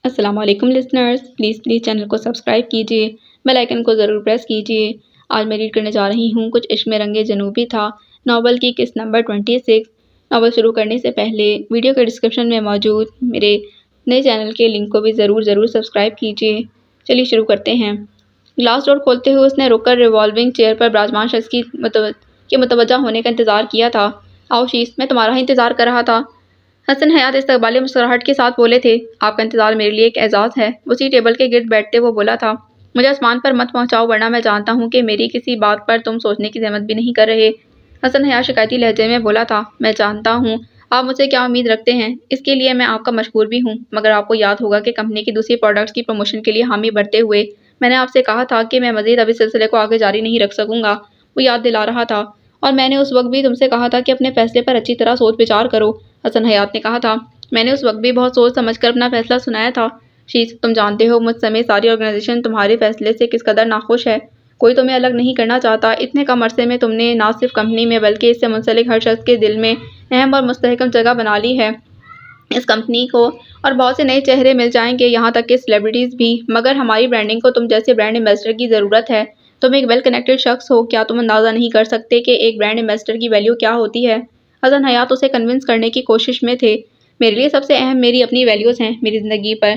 السلام علیکم listeners, please channel کو سبسکرائب کیجیے، بیل آئیکن کو ضرور پریس کیجیے۔ آج میں ریڈ کرنے جا رہی ہوں کچھ عشق میں رنگ جنوبی تھا ناول کی قسط نمبر 26۔ ناول شروع کرنے سے پہلے ویڈیو کے ڈسکرپشن میں موجود میرے نئے چینل کے لنک کو بھی ضرور سبسکرائب کیجیے۔ چلیے شروع کرتے ہیں۔ گلاس ڈور کھولتے ہوئے اس نے رک کر ریوالونگ چیئر پر براجمان شخص کے متوجہ ہونے کا انتظار کیا تھا۔ آؤ شیز، میں تمہارا ہی انتظار کر رہا تھا۔ حسن حیات استقبالی مسکراہٹ کے ساتھ بولے تھے۔ آپ کا انتظار میرے لیے ایک اعزاز ہے۔ اسی ٹیبل کے گرد بیٹھتے وہ بولا تھا۔ مجھے آسمان پر مت پہنچاؤ ورنہ میں جانتا ہوں کہ میری کسی بات پر تم سوچنے کی زحمت بھی نہیں کر رہے۔ حسن حیات شکایتی لہجے میں بولا تھا۔ میں جانتا ہوں آپ مجھ سے کیا امید رکھتے ہیں، اس کے لیے میں آپ کا مشکور بھی ہوں، مگر آپ کو یاد ہوگا کہ کمپنی کی دوسری پروڈکٹس کی پروموشن کے لیے حامی بھرتے ہوئے میں نے آپ سے کہا تھا کہ میں مزید اب اس سلسلے کو آگے جاری نہیں رکھ سکوں گا۔ وہ یاد دلا رہا تھا۔ اور میں نے اس وقت بھی تم سے کہا تھا کہ اپنے فیصلے پر اچھی طرح سوچ بچار کرو۔ حسن حیات نے کہا تھا۔ میں نے اس وقت بھی بہت سوچ سمجھ کر اپنا فیصلہ سنایا تھا۔ شیز، تم جانتے ہو مجھ سمیت ساری آرگنائزیشن تمہارے فیصلے سے کس قدر ناخوش ہے۔ کوئی تمہیں الگ نہیں کرنا چاہتا۔ اتنے کم عرصے میں تم نے نہ صرف کمپنی میں بلکہ اس سے منسلک ہر شخص کے دل میں اہم اور مستحکم جگہ بنا لی ہے۔ اس کمپنی کو اور بہت سے نئے چہرے مل جائیں گے، یہاں تک کہ سیلیبریٹیز بھی، مگر ہماری برانڈنگ کو تم جیسے برانڈ ایمبیسڈر کی ضرورت ہے۔ تم ایک ویل کنیکٹڈ شخص ہو، کیا تم اندازہ نہیں کر سکتے کہ ایک برانڈ ایمبیسڈر کی ویلیو کیا ہوتی ہے؟ حسن حیات اسے کنونس کرنے کی کوشش میں تھے۔ میرے لیے سب سے اہم میری اپنی ویلیوز ہیں۔ میری زندگی پر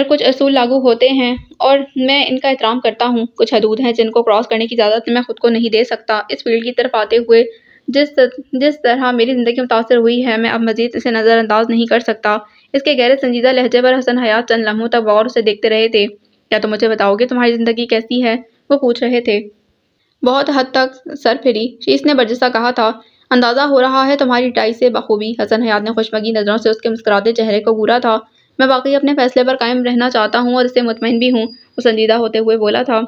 کچھ اصول لاگو ہوتے ہیں اور میں ان کا احترام کرتا ہوں۔ کچھ حدود ہیں جن کو کراس کرنے کی اجازت میں خود کو نہیں دے سکتا۔ اس فیلڈ کی طرف آتے ہوئے جس طرح میری زندگی متاثر ہوئی ہے، میں اب مزید اسے نظر انداز نہیں کر سکتا۔ اس کے گہرے سنجیدہ لہجے پر حسن حیات چند لمحوں تک غور سے دیکھتے رہے تھے۔ کیا تم مجھے بتاؤ گے تمہاری زندگی کیسی ہے؟ وہ پوچھ رہے تھے۔ بہت حد تک سرفری، شیز نے برجستہ کہا تھا۔ اندازہ ہو رہا ہے تمہاری ٹائی سے بخوبی۔ حسن حیات نے خوشمگی نظروں سے اس کے مسکراتے چہرے کو گھورا تھا۔ میں واقعی اپنے فیصلے پر قائم رہنا چاہتا ہوں اور اس سے مطمئن بھی ہوں، وہ سنجیدہ ہوتے ہوئے بولا تھا۔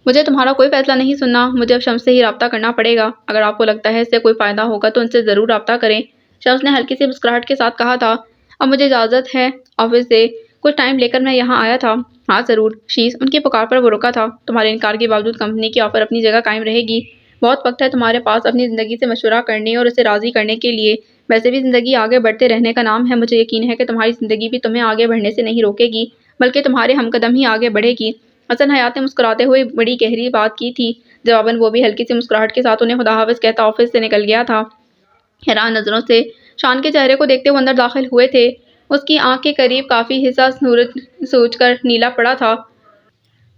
مجھے تمہارا کوئی فیصلہ نہیں سننا، مجھے اب شمس سے ہی رابطہ کرنا پڑے گا۔ اگر آپ کو لگتا ہے اس سے کوئی فائدہ ہوگا تو ان سے ضرور رابطہ کریں، شمس نے ہلکی سی مسکراہٹ کے ساتھ کہا تھا۔ اب مجھے اجازت ہے، آفس سے کچھ ٹائم لے کر میں یہاں آیا تھا۔ ہاں ضرور شیز، ان کی پکار پر وہ رکا تھا۔ تمہارے انکار کے باوجود کمپنی کی آفر اپنی جگہ قائم رہے گی۔ بہت وقت ہے تمہارے پاس اپنی زندگی سے مشورہ کرنے اور اسے راضی کرنے کے لیے۔ ویسے بھی زندگی آگے بڑھتے رہنے کا نام ہے۔ مجھے یقین ہے کہ تمہاری زندگی بھی تمہیں آگے بڑھنے سے نہیں روکے گی، بلکہ تمہارے ہم قدم ہی آگے بڑھے گی۔ حسن حیات نے مسکراتے ہوئے بڑی گہری بات کی تھی۔ جواباً وہ بھی ہلکی سی مسکراہٹ کے ساتھ انہیں خدا حافظ کہتا آفس سے نکل گیا تھا۔ حیران نظروں سے شان کے چہرے کو دیکھتے وہ اندر داخل ہوئے تھے۔ اس کی آنکھ کے قریب کافی حصہ سورج سوج کر نیلا پڑا تھا۔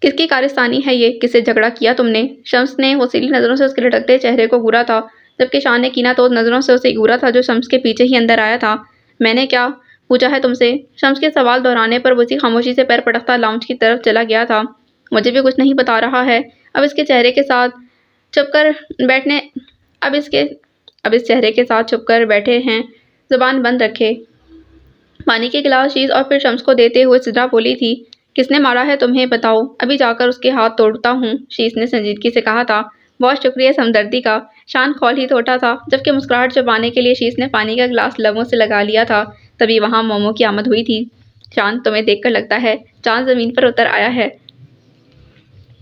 کس کی کارستانی ہے یہ؟ کس سے جھگڑا کیا تم نے؟ شمس نے وسیلی نظروں سے اس کے لٹکتے چہرے کو گھورا تھا، جبکہ شان نے کینہ توز نظروں سے اسے گھورا تھا جو شمس کے پیچھے ہی اندر آیا تھا۔ میں نے کیا پوچھا ہے تم سے؟ شمس کے سوال دہرانے پر وہ اسی خاموشی سے پیر پٹکتا لاؤنج کی طرف چلا گیا تھا۔ مجھے بھی کچھ نہیں بتا رہا ہے۔ اب اس چہرے کے ساتھ چھپ کر بیٹھے ہیں، زبان بند رکھے۔ پانی کے گلاس شیز اور پھر شمس کو دیتے ہوئے سدرا بولی تھی۔ کس نے مارا ہے تمہیں؟ بتاؤ، ابھی جا کر اس کے ہاتھ توڑتا ہوں، شیز نے سنجیدگی سے کہا تھا۔ بہت شکریہ اس ہمدردی کا، شان کھول ہی تو اٹھا تھا، جبکہ مسکراہٹ چھپانے کے لیے شیز نے پانی کا گلاس لبوں سے لگا لیا تھا۔ تبھی وہاں مومو کی آمد ہوئی تھی۔ شان، تمہیں دیکھ کر لگتا ہے چاند زمین پر اتر آیا ہے۔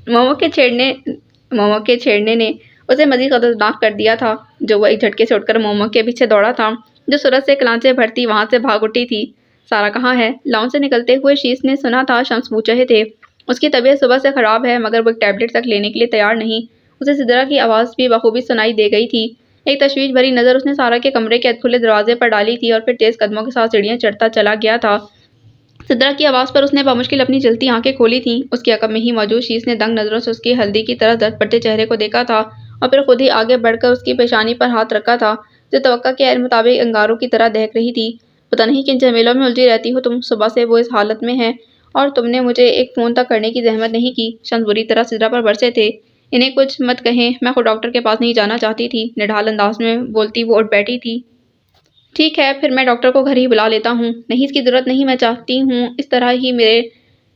مومو کے چھیڑنے نے اسے مزید غضبناک کر دیا تھا، جو وہ ایک جھٹکے سے اٹھ کر مومو کے پیچھے دوڑا تھا، جو سورج سے کلانچے بھرتی وہاں سے بھاگ اٹھی تھی۔ سارا کہاں ہے؟ لاؤنج سے نکلتے ہوئے شیز نے سنا تھا شمس پوچھ رہے تھے۔ اس کی طبیعت صبح سے خراب ہے، مگر وہ ایک ٹیبلٹ تک لینے کے لیے تیار نہیں۔ اسے سدرا کی آواز بھی بخوبی سنائی دے گئی تھی۔ ایک تشویش بھری نظر اس نے سارا کے کمرے کے ادکھلے دروازے پر ڈالی تھی اور پھر تیز قدموں کے ساتھ سیڑھیاں چڑھتا چلا گیا تھا۔ سدرا کی آواز پر اس نے بمشکل اپنی جلتی آنکھیں کھولی تھیں۔ اس کے عقب میں ہی موجود شیز نے دنگ نظروں سے اس کی ہلدی کی طرح زرد پڑتے چہرے کو دیکھا تھا اور پھر خود ہی آگے بڑھ کر اس کی پیشانی پر ہاتھ رکھا تھا، جو توقع کے عین مطابق انگاروں کی طرح دہک رہی تھی۔ پتہ نہیں کن جھمیلوں میں الجھی رہتی ہو تم، صبح سے وہ اس حالت میں ہے اور تم نے مجھے ایک فون تک کرنے کی زحمت نہیں کی۔ شمس بری طرح سدرا پر برسے تھے۔ انہیں کچھ مت کہیں، میں خود ڈاکٹر کے پاس نہیں جانا چاہتی تھی، نڈھال انداز میں بولتی وہ اٹھ بیٹھی تھی۔ ٹھیک ہے، پھر میں ڈاکٹر کو گھر ہی بلا لیتا ہوں۔ نہیں، اس کی ضرورت نہیں، میں چاہتی ہوں اس طرح ہی میرے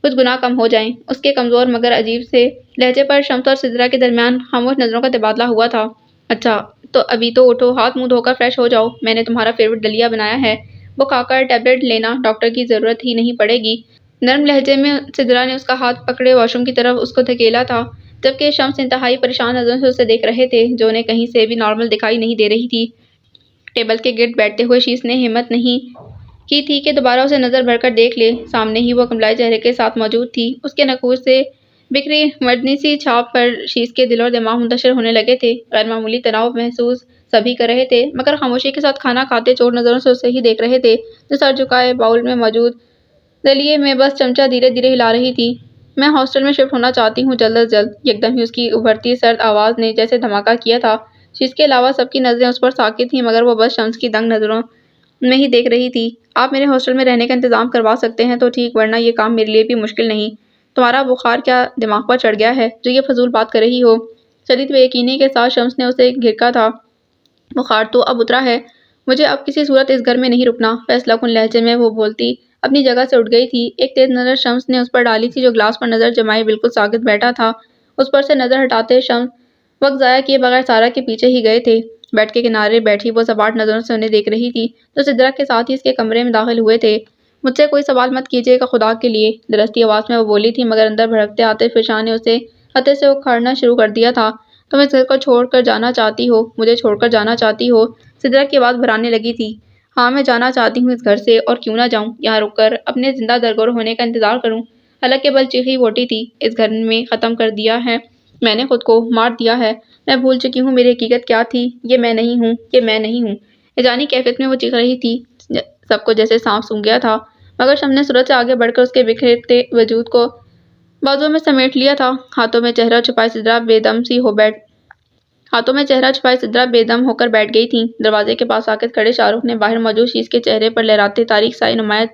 کچھ گناہ کم ہو جائیں۔ اس کے کمزور مگر عجیب سے لہجے پر شمس اور سدرا کے درمیان خاموش نظروں کا تبادلہ ہوا تھا۔ اچھا تو ابھی تو اٹھو، ہاتھ منہ دھو کر فریش ہو جاؤ، میں نے تمہارا فیوریٹ دلیا بنایا ہے، وہ کھا کر ٹیبلٹ لینا، ڈاکٹر کی ضرورت ہی نہیں پڑے گی۔ نرم لہجے میں سدرا نے اس کا ہاتھ پکڑے واش روم کی طرف اس کو دھکیلا تھا، جبکہ شمس انتہائی پریشان نظروں سے اسے دیکھ رہے تھے، جو انہیں کہیں سے بھی نارمل دکھائی نہیں دے رہی تھی۔ ٹیبل کے گرد بیٹھتے ہوئے شیز نے ہمت نہیں کی تھی کہ دوبارہ اسے نظر بھر کر دیکھ لے۔ سامنے ہی وہ کملائے چہرے کے ساتھ موجود تھی۔ اس کے نقوش سے بکھری مردنی سی چھاپ پر شیز کے دل اور دماغ منتشر ہونے لگے تھے۔ غیر معمولی تناؤ محسوس سبھی کر رہے تھے، مگر خاموشی کے ساتھ کھانا کھاتے چور نظروں سے اسے ہی دیکھ رہے تھے، جو سر جھکائے باؤل میں موجود دلیے میں بس چمچہ دھیرے دھیرے ہلا رہی تھی۔ میں ہاسٹل میں شفٹ ہونا چاہتی ہوں، جلد از جلد۔ یکدم ہی اس کی ابھرتی سرد آواز نے جیسے دھماکہ کیا تھا۔ شیز کے علاوہ سب کی نظریں اس پر ساکت تھیں، مگر وہ بس شمس کی دنگ نظروں میں ہی دیکھ رہی تھی۔ آپ میرے ہاسٹل میں رہنے کا انتظام کروا سکتے ہیں تو ٹھیک، ورنہ یہ کام میرے لیے بھی مشکل نہیں۔ تمہارا بخار کیا دماغ پر چڑھ گیا ہے جو یہ فضول بات کر رہی ہو؟ شدید بے یقینی کے ساتھ شمس نے اسے گھیرا تھا۔ بخار تو اب اترا ہے، مجھے اب کسی صورت اس گھر میں نہیں رکنا، فیصلہ کن لہجے میں وہ بولتی اپنی جگہ سے اٹھ گئی تھی۔ ایک تیز نظر شمس نے اس پر ڈالی تھی جو گلاس پر نظر جمائے بالکل ساکت بیٹھا تھا۔ اس پر سے نظر ہٹاتے شمس وقت ضائع کیے بغیر سارا کے پیچھے ہی گئے تھے۔ بیڈ کے کنارے بیٹھی وہ سپاٹ نظروں سے انہیں دیکھ رہی تھی جو سدرا کے ساتھ ہی اس کے کمرے میں داخل ہوئے تھے۔ مجھ سے کوئی سوال مت کیجیے گا خدا کے لیے، درستی آواز میں وہ بولی تھی، مگر اندر بھڑکتے آتے فشاں نے اسے خطے سے اکھاڑنا شروع کر دیا تھا۔ تم اس گھر کو چھوڑ کر جانا چاہتی ہو، مجھے چھوڑ کر جانا چاہتی ہو؟ سدرا کی آواز بھرانے لگی تھی۔ ہاں، میں جانا چاہتی ہوں اس گھر سے، اور کیوں نہ جاؤں؟ یہاں رک کر اپنے زندہ درگور ہونے کا انتظار کروں؟ حلق کے بل چیخی ووٹی تھی۔ اس گھر میں ختم کر دیا ہے میں نے خود کو، مار دیا ہے۔ میں بھول چکی ہوں میری حقیقت کیا تھی۔ یہ میں نہیں ہوں، یہ میں نہیں ہوں۔ اجانی کیفیت میں وہ چیخ رہی تھی، سب کو جیسے سانپ سونگھ گیا تھا، مگر شمس نے سورج سے آگے بڑھ کر اس کے بکھرتے وجود کو بازوؤں میں سمیٹ لیا تھا۔ ہاتھوں میں چہرہ چھپائے سدرا بے دم ہو کر بیٹھ گئی تھی۔ دروازے کے پاس آ کر کھڑے شاہ رخ نے باہر موجود شیز کے چہرے پر لہراتے تاریک سائے نمایاں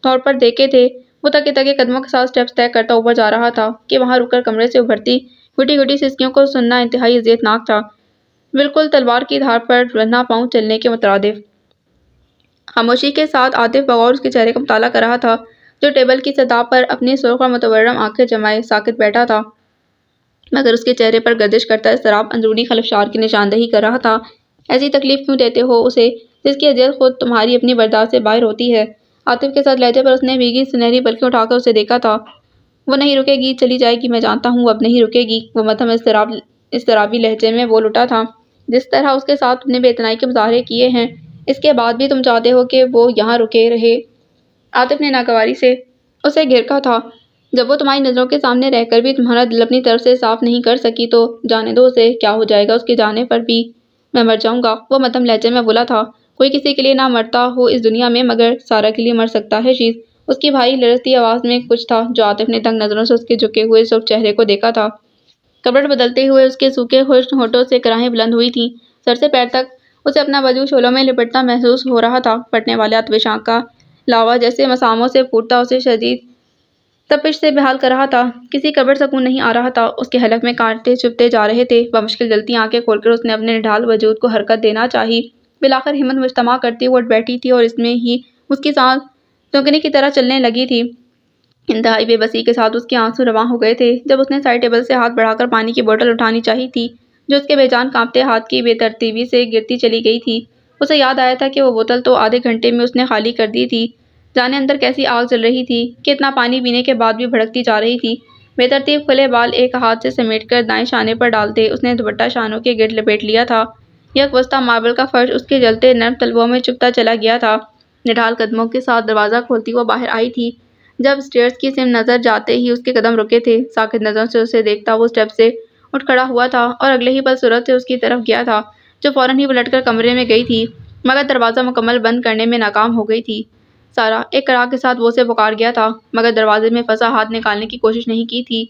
طور پر دیکھے تھے۔ وہ تکے تکے قدموں کے ساتھ اسٹیپس طے کرتا اوپر جا رہا تھا کہ وہاں رک کر کمرے سے ابھرتی گھٹی گھٹی سسکیوں کو سننا انتہائی اذیت ناک تھا، بالکل تلوار کی دھار پر رہنا پاؤں چلنے کے مترادف۔ خاموشی کے ساتھ عاطف بغور اس کے چہرے کا مطالعہ کر رہا تھا، جو ٹیبل کی سطح پر اپنی سرخ اور متورم آنکھیں جمائے ساکت بیٹھا تھا، مگر اس کے چہرے پر گردش کرتا اضطراب اندرونی خلفشار کی نشاندہی کر رہا تھا۔ ایسی تکلیف کیوں دیتے ہو اسے جس کی اذیت خود تمہاری اپنی برداشت سے باہر ہوتی ہے؟ عاطف کے ساتھ لہجے پر اس نے بھیگی سنہری پلکیں اٹھا کر اسے دیکھا تھا۔ وہ نہیں رکے گی، چلی جائے گی، میں جانتا ہوں، اب نہیں رکے گی، وہ مدھم اضطرابی لہجے میں بول اٹھا تھا۔ جس طرح اس کے ساتھ تم نے بے اعتنائی کے مظاہرے کیے ہیں، اس کے بعد بھی تم چاہتے ہو کہ وہ یہاں رکے رہے؟ عاطف نے ناگواری سے اسے گھیرا تھا۔ جب وہ تمہاری نظروں کے سامنے رہ کر بھی تمہارا دل اپنی طرف سے صاف نہیں کر سکی تو جانے دو اسے، کیا ہو جائے گا اس کے جانے پر بھی؟ میں مر جاؤں گا، وہ مدھم لہجے میں بولا تھا۔ کوئی کسی کے لیے نہ مرتا ہو اس دنیا میں، مگر سارا کے لیے مر سکتا ہے شیز۔ اس کی بھاری لرزتی آواز میں کچھ تھا جو عاطف نے تنگ نظروں سے اس کے جھکے ہوئے سرخ چہرے کو دیکھا تھا۔ کروٹ بدلتے ہوئے اس کے سوکھے خشک ہونٹوں سے کراہیں بلند ہوئی تھیں۔ سر سے پیر تک اسے اپنا وجود شعلوں میں لپٹتا محسوس ہو رہا تھا۔ پھٹنے والے آتش آنکھ کا لاوا جیسے مساموں سے پھوٹتا اسے شدید تپش سے بحال کر رہا تھا۔ کسی قدر سکون نہیں آ رہا تھا۔ اس کے حلق میں کانٹے چبھتے جا رہے تھے۔ بمشکل جلتی آنکھیں کھول کر اس نے اپنے نڈھال وجود کو حرکت دینا چاہی۔ بالآخر ہمت مجتمع کرتی وہ اٹھ بیٹھی تھی اور اس میں ہی اس کی سانس سونکنے کی طرح چلنے لگی تھی۔ انتہائی بے بسی کے ساتھ اس کے آنسو رواں ہو گئے تھے جب اس نے سائڈ ٹیبل سے ہاتھ بڑھا کر پانی کی بوتل اٹھانی چاہی تھی جو اس کے بے جان کانپتے ہاتھ کی بے ترتیبی سے گرتی چلی گئی تھی۔ اسے یاد آیا تھا کہ وہ بوتل تو آدھے گھنٹے میں اس نے خالی کر دی تھی۔ جانے اندر کیسی آگ جل رہی تھی کہ اتنا پانی پینے کے بعد بھی بھڑکتی جا رہی تھی۔ بے ترتیب کھلے بال ایک ہاتھ سے سمیٹ کر دائیں شانے پر ڈالتے اس نے دوپٹہ شانوں کے گرد لپیٹ لیا تھا۔ یک وسطہ ماربل کا فرش اس کے جلتے نرم تلووں میں چبھتا چلا گیا تھا۔ نڈھال قدموں کے ساتھ دروازہ کھولتی وہ باہر آئی تھی جب اسٹیئرز کی سمت نظر جاتے ہی اس کے قدم رکے تھے۔ ساکت نظروں سے اسے دیکھتا وہ اسٹیپ سے اٹھ کھڑا ہوا تھا اور اگلے ہی پل سورج سے اس کی طرف گیا تھا جو فوراً ہی پلٹ کر کمرے میں گئی تھی، مگر دروازہ مکمل بند کرنے میں ناکام ہو گئی تھی۔ سارا ایک کڑاک کے ساتھ وہ اسے پکار گیا تھا، مگر دروازے میں پھنسا ہاتھ نکالنے کی کوشش نہیں کی تھی۔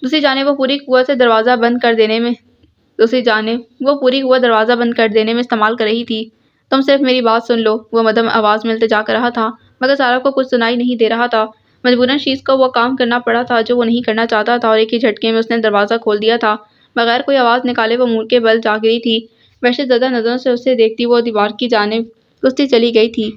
دوسری جانب وہ پوری قوت دروازہ بند کر دینے میں استعمال کر رہی تھی۔ تم صرف میری بات سن لو، وہ مدھم آواز میں التجا کر رہا تھا، مگر سارا کو کچھ سنائی نہیں دے رہا تھا۔ مجبوراً شیز کو وہ کام کرنا پڑا تھا جو وہ نہیں کرنا چاہتا تھا، اور ایک ہی جھٹکے میں اس نے دروازہ کھول دیا تھا۔ بغیر کوئی آواز نکالے وہ منہ کے بل جا گری تھی۔ وحشت زدہ نظروں سے اسے دیکھتی وہ دیوار کی جانب کھستی چلی گئی تھی۔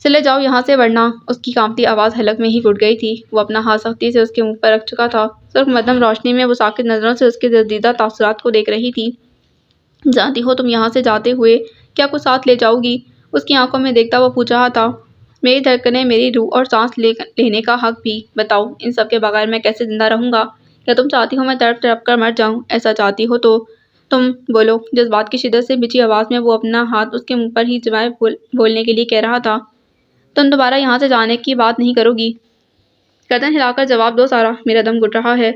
چلے جاؤ یہاں سے ورنہ، اس کی کانپتی آواز حلق میں ہی گھٹ گئی تھی۔ وہ اپنا ہاتھ سختی سے اس کے منہ پر رکھ چکا تھا۔ سرخ مدھم روشنی میں وہ ساکت نظروں سے اس کے دزدیدہ تاثرات کو دیکھ رہی تھی۔ جانتی ہو تم یہاں سے جاتے ہوئے کیا کچھ ساتھ لے جاؤ گی؟ اس کی آنکھوں میں دیکھتا وہ پوچھ رہا تھا۔ میری دھڑکنیں، میری روح اور سانس لینے کا حق بھی۔ بتاؤ ان سب کے بغیر میں کیسے زندہ رہوں گا؟ کیا تم چاہتی ہو میں تڑپ تڑپ کر مر جاؤں؟ ایسا چاہتی ہو تو تم بولو۔ جذبات کی شدت سے بھیجی آواز میں وہ اپنا ہاتھ اس کے منہ پر ہی جمائے بولنے کے لیے کہہ رہا تھا۔ تم دوبارہ یہاں سے جانے کی بات نہیں کرو گی؟ گردن ہلا کر جواب دو سارا، میرا دم گھٹ رہا ہے۔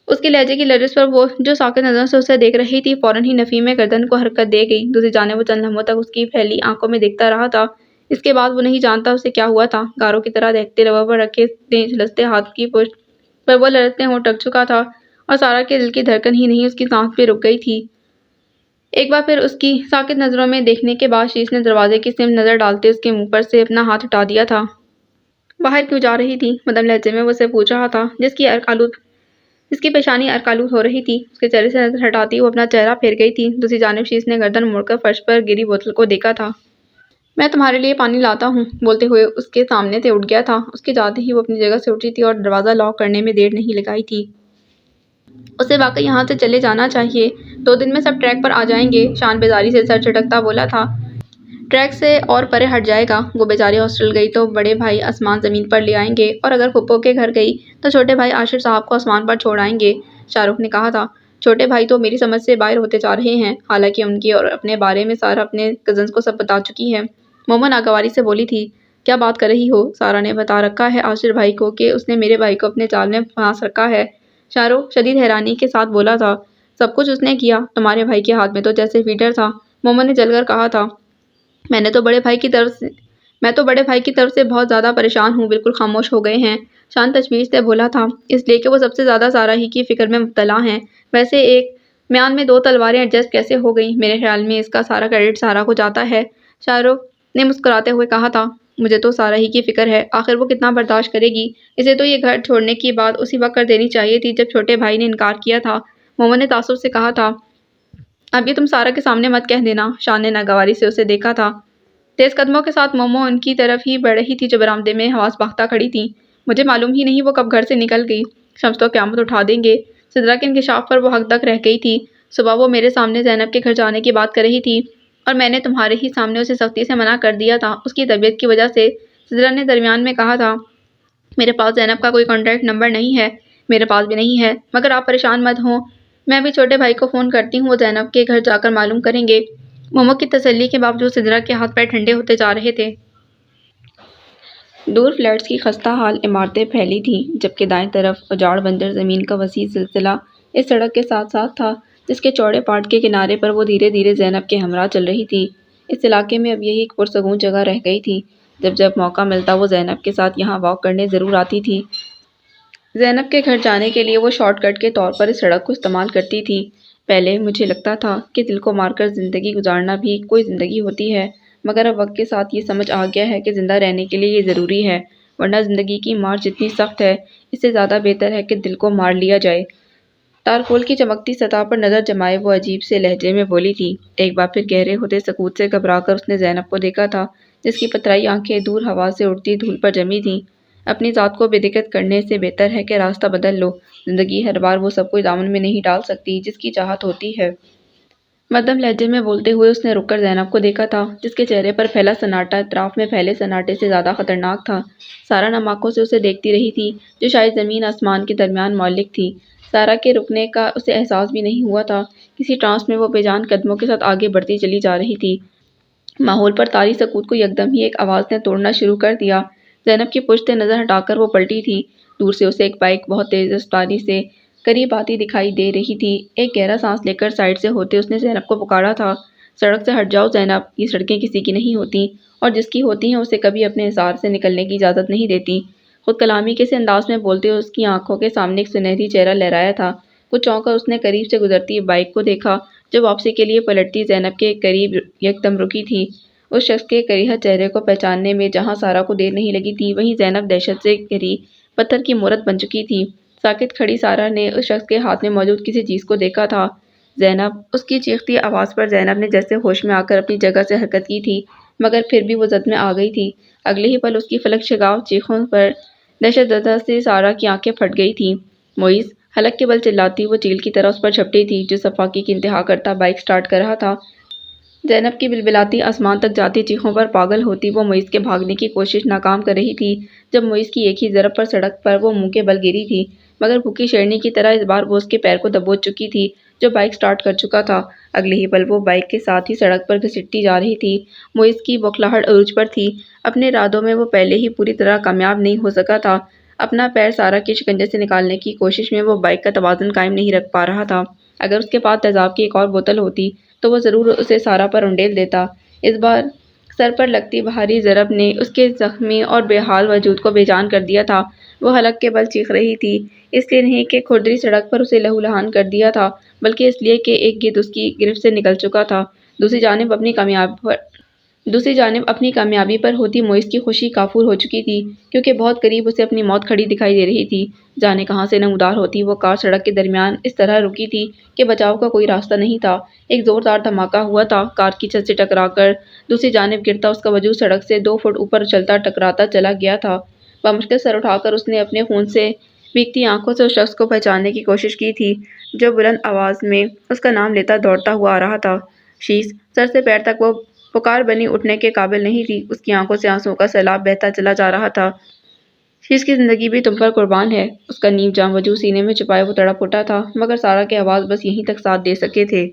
اس کے لہجے کی لرز پر وہ جو ساکت نظروں سے اسے دیکھ رہی تھی فوراً ہی نفی میں گردن کو حرکت دے گئی۔ دوسری جانب وہ چند لمحوں تک اس کی پھیلی آنکھوں میں دیکھتا رہا تھا۔ اس کے بعد وہ نہیں جانتا اسے کیا ہوا تھا۔ گاروں کی طرح دہکتے لبوں پر رکھے جھلستے ہاتھ کی پشت پر وہ لرزتے ہونٹ رک چکا تھا اور سارا کے دل کی دھڑکن ہی نہیں اس کی سانس بھی رک گئی تھی۔ ایک بار پھر اس کی ساکت نظروں میں دیکھنے کے بعد شیش نے دروازے کی سمت نظر ڈالتے اس کے منہ پر سے اپنا ہاتھ ہٹا دیا تھا۔ باہر کیوں جا رہی تھی؟ مدھم لہجے میں وہ اسے پوچھ رہا تھا، جس کی پیشانی عرق آلود ہو رہی تھی۔ اس کے چہرے سے نظر ہٹاتی وہ اپنا چہرہ پھیر گئی تھی۔ دوسری جانب شیش نے گردن موڑ کر فرش پر گری بوتل کو دیکھا تھا۔ میں تمہارے لیے پانی لاتا ہوں، بولتے ہوئے اس کے سامنے سے اٹھ گیا تھا۔ اس کے جاتے ہی وہ اپنی جگہ سے اٹھی تھی اور دروازہ لاک کرنے میں دیر نہیں لگائی تھی۔ اسے واقعی یہاں سے چلے جانا چاہیے، 2 دن میں سب ٹریک پر آ جائیں گے۔ شان بیزاری سے سر جھٹکتا بولا تھا، ٹریک سے اور پرے ہٹ جائے گا۔ وہ بیچاری ہاسٹل گئی تو بڑے بھائی آسمان زمین پر لے آئیں گے، اور اگر پھپھو کے گھر گئی تو چھوٹے بھائی عاشر صاحب کو آسمان پر چھوڑ آئیں گے۔ شاہ رخ نے کہا تھا، چھوٹے بھائی تو میری سمجھ سے باہر ہوتے جا رہے ہیں، حالانکہ ان کی اور اپنے بارے میں سارا اپنے کزنز کو سب بتا چکی ہے۔ مومو ناگواری سے بولی تھی، کیا بات کر رہی ہو؟ سارا نے بتا رکھا ہے عاشر بھائی کو کہ اس نے میرے بھائی کو اپنے جال میں پھانس رکھا ہے۔ شاہ رخ شدید حیرانی کے ساتھ بولا تھا، سب کچھ اس نے کیا؟ تمہارے بھائی کے ہاتھ میں تو جیسے فیڈر تھا۔ مومو نے جل کر کہا تھا، میں تو بڑے بھائی کی طرف سے بہت زیادہ پریشان ہوں۔ بالکل خاموش ہو گئے ہیں۔ شان تشویش سے بولا تھا، اس لیے کہ وہ سب سے زیادہ سارا ہی کی فکر میں مبتلا ہیں۔ ویسے ایک میان میں 2 تلواریں ایڈجسٹ کیسے ہو گئیں؟ میرے خیال میں اس کا سارا کریڈٹ سارا کو جاتا ہے۔ شاہ رخ نے مسکراتے ہوئے کہا تھا، مجھے تو سارا ہی کی فکر ہے، آخر وہ کتنا برداشت کرے گی؟ اسے تو یہ گھر چھوڑنے کی بات اسی وقت کر دینی چاہیے تھی جب چھوٹے بھائی نے انکار کیا تھا۔ مومو نے تعصب سے کہا تھا، اب یہ تم سارا کے سامنے مت کہہ دینا۔ شان نے ناگواری سے اسے دیکھا تھا۔ تیز قدموں کے ساتھ مومو ان کی طرف ہی بڑھ رہی تھی جو برآمدے میں حواس باختہ کھڑی تھی۔ مجھے معلوم ہی نہیں وہ کب گھر سے نکل گئی۔ شمس تو قیامت اٹھا دیں گے۔ سدرا کے انکشاف پر وہ حق تک رہ گئی تھی۔ صبح وہ میرے سامنے زینب کے گھر جانے کی بات کر رہی تھی اور میں نے تمہارے ہی سامنے اسے سختی سے منع کر دیا تھا اس کی طبیعت کی وجہ سے۔ سدرا نے درمیان میں کہا تھا، میرے پاس زینب کا کوئی کانٹیکٹ نمبر نہیں ہے۔ میرے پاس بھی نہیں ہے، مگر آپ پریشان مت ہوں، میں بھی چھوٹے بھائی کو فون کرتی ہوں، وہ زینب کے گھر جا کر معلوم کریں گے۔ مومو کی تسلی کے باوجود سدرا کے ہاتھ پیر ٹھنڈے ہوتے جا رہے تھے۔ دور فلیٹس کی خستہ حال عمارتیں پھیلی تھیں، جبکہ دائیں طرف اجاڑ بنجر زمین کا وسیع سلسلہ اس سڑک کے ساتھ ساتھ تھا جس کے چوڑے پارٹ کے کنارے پر وہ دھیرے دھیرے زینب کے ہمراہ چل رہی تھی۔ اس علاقے میں اب یہی ایک پرسکون جگہ رہ گئی تھی۔ جب موقع ملتا وہ زینب کے ساتھ یہاں واک کرنے ضرور آتی تھی۔ زینب کے گھر جانے کے لیے وہ شارٹ کٹ کے طور پر اس سڑک کو استعمال کرتی تھی۔ پہلے مجھے لگتا تھا کہ دل کو مار کر زندگی گزارنا بھی کوئی زندگی ہوتی ہے، مگر اب وقت کے ساتھ یہ سمجھ آ گیا ہے کہ زندہ رہنے کے لیے یہ ضروری ہے، ورنہ زندگی کی مار جتنی سخت ہے اس سے زیادہ بہتر ہے کہ دل کو مار لیا جائے۔ تارکول کی چمکتی سطح پر نظر جمائے وہ عجیب سے لہجے میں بولی تھی۔ ایک بار پھر گہرے ہوتے سکوت سے گھبرا کر اس نے زینب کو دیکھا تھا جس کی پترائی آنکھیں دور ہوا سے اڑتی دھول پر جمی تھیں۔ اپنی ذات کو بے دقت کرنے سے بہتر ہے کہ راستہ بدل لو۔ زندگی ہر بار وہ سب کچھ دامن میں نہیں ڈال سکتی جس کی چاہت ہوتی ہے۔ مدھم لہجے میں بولتے ہوئے اس نے رک کر زینب کو دیکھا تھا جس کے چہرے پر پھیلا سناٹا اطراف میں پھیلے سناٹے سے زیادہ خطرناک تھا۔ سارا نم آنکھوں سے اسے دیکھتی رہی تھی جو شاید زمین آسمان کے درمیان معلق تھی۔ سارا کے رکنے کا اسے احساس بھی نہیں ہوا تھا۔ کسی ٹرانس میں وہ بے جان قدموں کے ساتھ آگے بڑھتی چلی جا رہی تھی۔ ماحول پر طاری سکوت کو یکدم ہی ایک آواز نے توڑنا شروع کر دیا۔ زینب کی پشت سے نظر ہٹا کر وہ پلٹی تھی۔ دور سے اسے ایک بائک بہت تیز رفتاری سے قریب آتی دکھائی دے رہی تھی۔ ایک گہرا سانس لے کر سائیڈ سے ہوتے اس نے زینب کو پکارا تھا، سڑک سے ہٹ جاؤ زینب، یہ سڑکیں کسی کی نہیں ہوتی، اور جس کی ہوتی ہیں اسے کبھی اپنے حصار سے نکلنے کی اجازت نہیں دیتی۔ خود کلامی کے سے انداز میں بولتے ہوئے اس کی آنکھوں کے سامنے ایک سنہری چہرہ لہرایا تھا۔ کچھ چونک کر اس نے قریب سے گزرتی بائک کو دیکھا جو واپسی کے لیے پلٹتی زینب کے قریب یکدم رکی تھی۔ اس شخص کے کریہت چہرے کو پہچاننے میں جہاں سارا کو دیر نہیں لگی تھی وہیں زینب دہشت سے گھری پتھر کی مورت بن چکی تھی۔ ساکت کھڑی سارا نے اس شخص کے ہاتھ میں موجود کسی چیز کو دیکھا تھا۔ زینب، اس کی چیختی آواز پر زینب نے جیسے ہوش میں آ کر اپنی جگہ سے حرکت کی تھی، مگر پھر بھی وہ زد میں آ گئی تھی۔ اگلے ہی پل اس کی فلک شگاف چیخوں پر دہشت زدہ سی سارا کی آنکھیں پھٹ گئی تھیں۔ معیز، حلق کے بل چلاتی وہ چیل کی طرح اس پر جھپٹی تھی جو صفاقی کی انتہا کرتا بائک سٹارٹ کر رہا تھا۔ زینب کی بلبلاتی آسمان تک جاتی چیخوں پر پاگل ہوتی وہ معیز کے بھاگنے کی کوشش ناکام کر رہی تھی۔ جب معیز کی ایک ہی ضرب پر سڑک پر وہ منہ کے بل گری تھی، مگر بھوکی شیرنی کی طرح اس بار وہ اس کے پیر کو دبوچ چکی تھی جو بائک سٹارٹ کر چکا تھا۔ اگلے ہی پل وہ بائک کے ساتھ ہی سڑک پر گھسیٹتی جا رہی تھی۔ معیز کی بوکھلاہٹ عروج پر تھی۔ اپنے ارادوں میں وہ پہلے ہی پوری طرح کامیاب نہیں ہو سکا تھا۔ اپنا پیر سارا کے شکنجے سے نکالنے کی کوشش میں وہ بائک کا توازن قائم نہیں رکھ پا رہا تھا۔ اگر اس کے پاس تیزاب کی ایک اور بوتل ہوتی تو وہ ضرور اسے سارا پر انڈیل دیتا۔ اس بار سر پر لگتی بھاری ضرب نے اس کے زخمی اور بے حال وجود کو بے جان کر دیا تھا۔ وہ حلق کے بل چیخ رہی تھی، اس لیے نہیں کہ کھردری سڑک پر اسے لہولہان کر دیا تھا، بلکہ اس لیے کہ ایک گیدڑ اس کی گرفت سے نکل چکا تھا۔ دوسری جانب اپنی کامیابی پر ہوتی معیز کی خوشی کافور ہو چکی تھی، کیونکہ بہت قریب اسے اپنی موت کھڑی دکھائی دے رہی تھی۔ جانے کہاں سے نمودار ہوتی وہ کار سڑک کے درمیان اس طرح رکی تھی کہ بچاؤ کا کوئی راستہ نہیں تھا۔ ایک زوردار دھماکہ ہوا تھا۔ کار کی چھت سے ٹکرا کر دوسری جانب گرتا اس کا وجود سڑک سے 2 فٹ اوپر اچھلتا ٹکراتا چلا گیا تھا۔ بمشکل سر اٹھا کر اس نے اپنے خون سے بھیگتی آنکھوں سے اس شخص کو پہچاننے کی کوشش کی تھی جو بلند آواز میں اس کا نام لیتا دوڑتا ہوا آ رہا تھا۔ شیز! سر سے پیر تک وہ پکار بنی اٹھنے کے قابل نہیں تھی۔ اس کی آنکھوں سے آنسوؤں کا سیلاب بہتا چلا جا رہا تھا۔ شیز کی زندگی بھی تم پر قربان ہے۔ اس کا نیم جاں وجود سینے میں چھپائے وہ تڑپ اٹھا تھا، مگر سارا کے آواز بس یہیں تک ساتھ دے سکے تھے۔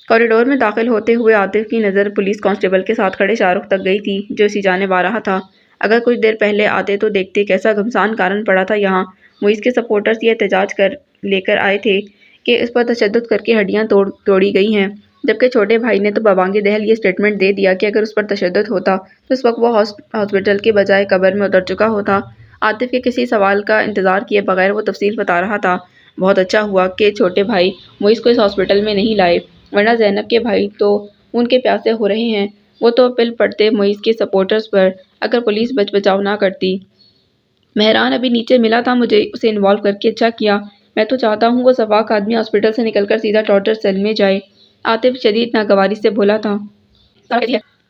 کوریڈور میں داخل ہوتے ہوئے عاطف کی نظر پولیس کانسٹیبل کے ساتھ کھڑے شاہ رخ تک گئی تھی، جو اسی جانب آ رہا تھا۔ اگر کچھ دیر پہلے آتے تو دیکھتے کیسا گھمسان کارن پڑا تھا یہاں۔ معیز کے سپورٹرز یہ احتجاج لے کر آئے تھے کہ اس پر تشدد کر کے ہڈیاں توڑی گئی ہیں، جبکہ چھوٹے بھائی نے تو ببانگ دہل یہ اسٹیٹمنٹ دے دیا کہ اگر اس پر تشدد ہوتا تو اس وقت وہ ہاسپٹل کے بجائے قبر میں اتر چکا ہوتا۔ عاطف کے کسی سوال کا انتظار کیے بغیر وہ تفصیل بتا رہا تھا۔ بہت اچھا ہوا کہ چھوٹے بھائی معیز کو اس ہاسپٹل میں نہیں لائے، ورنہ زینب کے بھائی تو خون کے پیاسے ہو رہے ہیں۔ وہ تو پل پڑتے معیز کے سپورٹرز پر اگر پولیس بچاؤ نہ کرتی۔ مہران ابھی نیچے ملا تھا مجھے، اسے انوالو کر کے اچھا کیا۔ میں تو چاہتا ہوں وہ شفاق آدمی ہاسپٹل سے نکل کر سیدھا ٹارچر سیل میں جائے۔ عاطف شدید ناگواری سے بولا تھا۔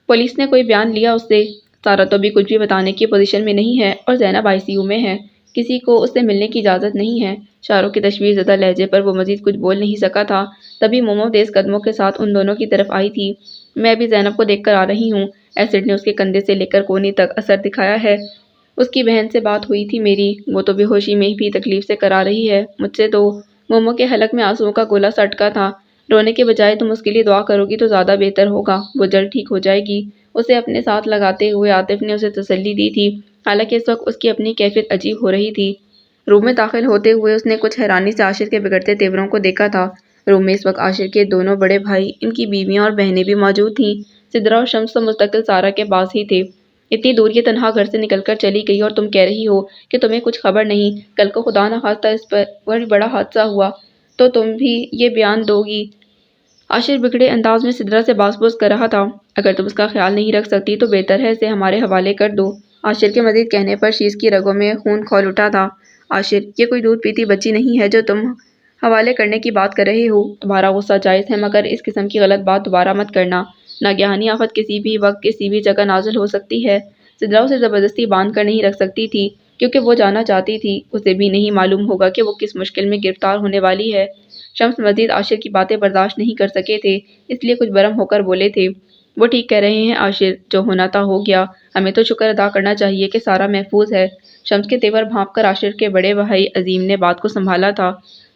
پولیس نے کوئی بیان لیا اس سے؟ سارا تو بھی کچھ بھی بتانے کی پوزیشن میں نہیں ہے اور زینب ICU میں ہے۔ کسی کو اس سے ملنے کی اجازت نہیں ہے۔ شاہ رخ کے تشویش زدہ لہجے پر وہ مزید کچھ بول نہیں سکا تھا، تبھی مومو تیز قدموں کے ساتھ ان دونوں کی طرف آئی تھی۔ میں ابھی زینب کو دیکھ کر آ رہی ہوں۔ ایسڈ نے اس کے کندھے سے لے کر کوہنی تک اثر دکھایا ہے۔ اس کی بہن سے بات ہوئی تھی میری، وہ تو بے ہوشی میں بھی تکلیف سے کرا رہی ہے مجھ سے تو۔ مومو کے حلق میں آنسوؤں کا گولہ سا اٹکا تھا۔ رونے کے بجائے تم اس کے لیے دعا کرو گی تو زیادہ بہتر ہوگا، وہ جلد ٹھیک ہو جائے گی۔ اسے اپنے ساتھ لگاتے ہوئے عاطف نے اسے تسلی دی تھی، حالانکہ اس وقت اس کی اپنی کیفیت عجیب ہو رہی تھی۔ روم میں داخل ہوتے ہوئے اس نے کچھ حیرانی سے عاشر کے بگڑتے تیوروں کو دیکھا تھا۔ روم میں اس وقت عاشر کے دونوں بڑے بھائی، ان کی بیویاں اور بہنیں بھی موجود تھیں۔ سدرا اور شمس تو مستقل سارا کے پاس ہی تھے۔ اتنی دور یہ تنہا گھر سے نکل کر چلی گئی اور تم کہہ رہی ہو کہ تمہیں کچھ خبر نہیں، کل کو خدا نخواستہ اس پر بڑا حادثہ ہوا تو تم بھی یہ بیان دو گی؟ عاشر بگڑے انداز میں سدرا سے باز پوز کر رہا تھا۔ اگر تم اس کا خیال نہیں رکھ سکتی تو بہتر ہے اسے ہمارے حوالے کر دو۔ عاشر کے مزید کہنے پر شیز کی رگوں میں خون کھول اٹھا تھا۔ عاشر، یہ کوئی دودھ پیتی بچی نہیں ہے جو تم حوالے کرنے کی بات کر رہے ہو۔ تمہارا غصہ جائز ہے، مگر اس قسم کی غلط بات دوبارہ مت کرنا۔ ناگہانی آفت کسی بھی وقت کسی بھی جگہ نازل ہو سکتی ہے۔ سدرا اسے زبردستی باندھ کر نہیں رکھ سکتی تھی، کیونکہ وہ جانا چاہتی تھی۔ اسے بھی نہیں معلوم ہوگا کہ وہ کس مشکل میں گرفتار ہونے والی ہے۔ شمس مزید عاشر کی باتیں برداشت نہیں کر سکے تھے، اس لیے کچھ برہم ہو کر بولے تھے۔ وہ ٹھیک کہہ رہے ہیں عاشر، جو ہونا تھا ہو گیا، ہمیں تو شکر ادا کرنا چاہیے کہ سارا محفوظ ہے۔ شمس کے تیور بھانپ کر عاشر کے بڑے بھائی عظیم نے بات کو سنبھالا تھا۔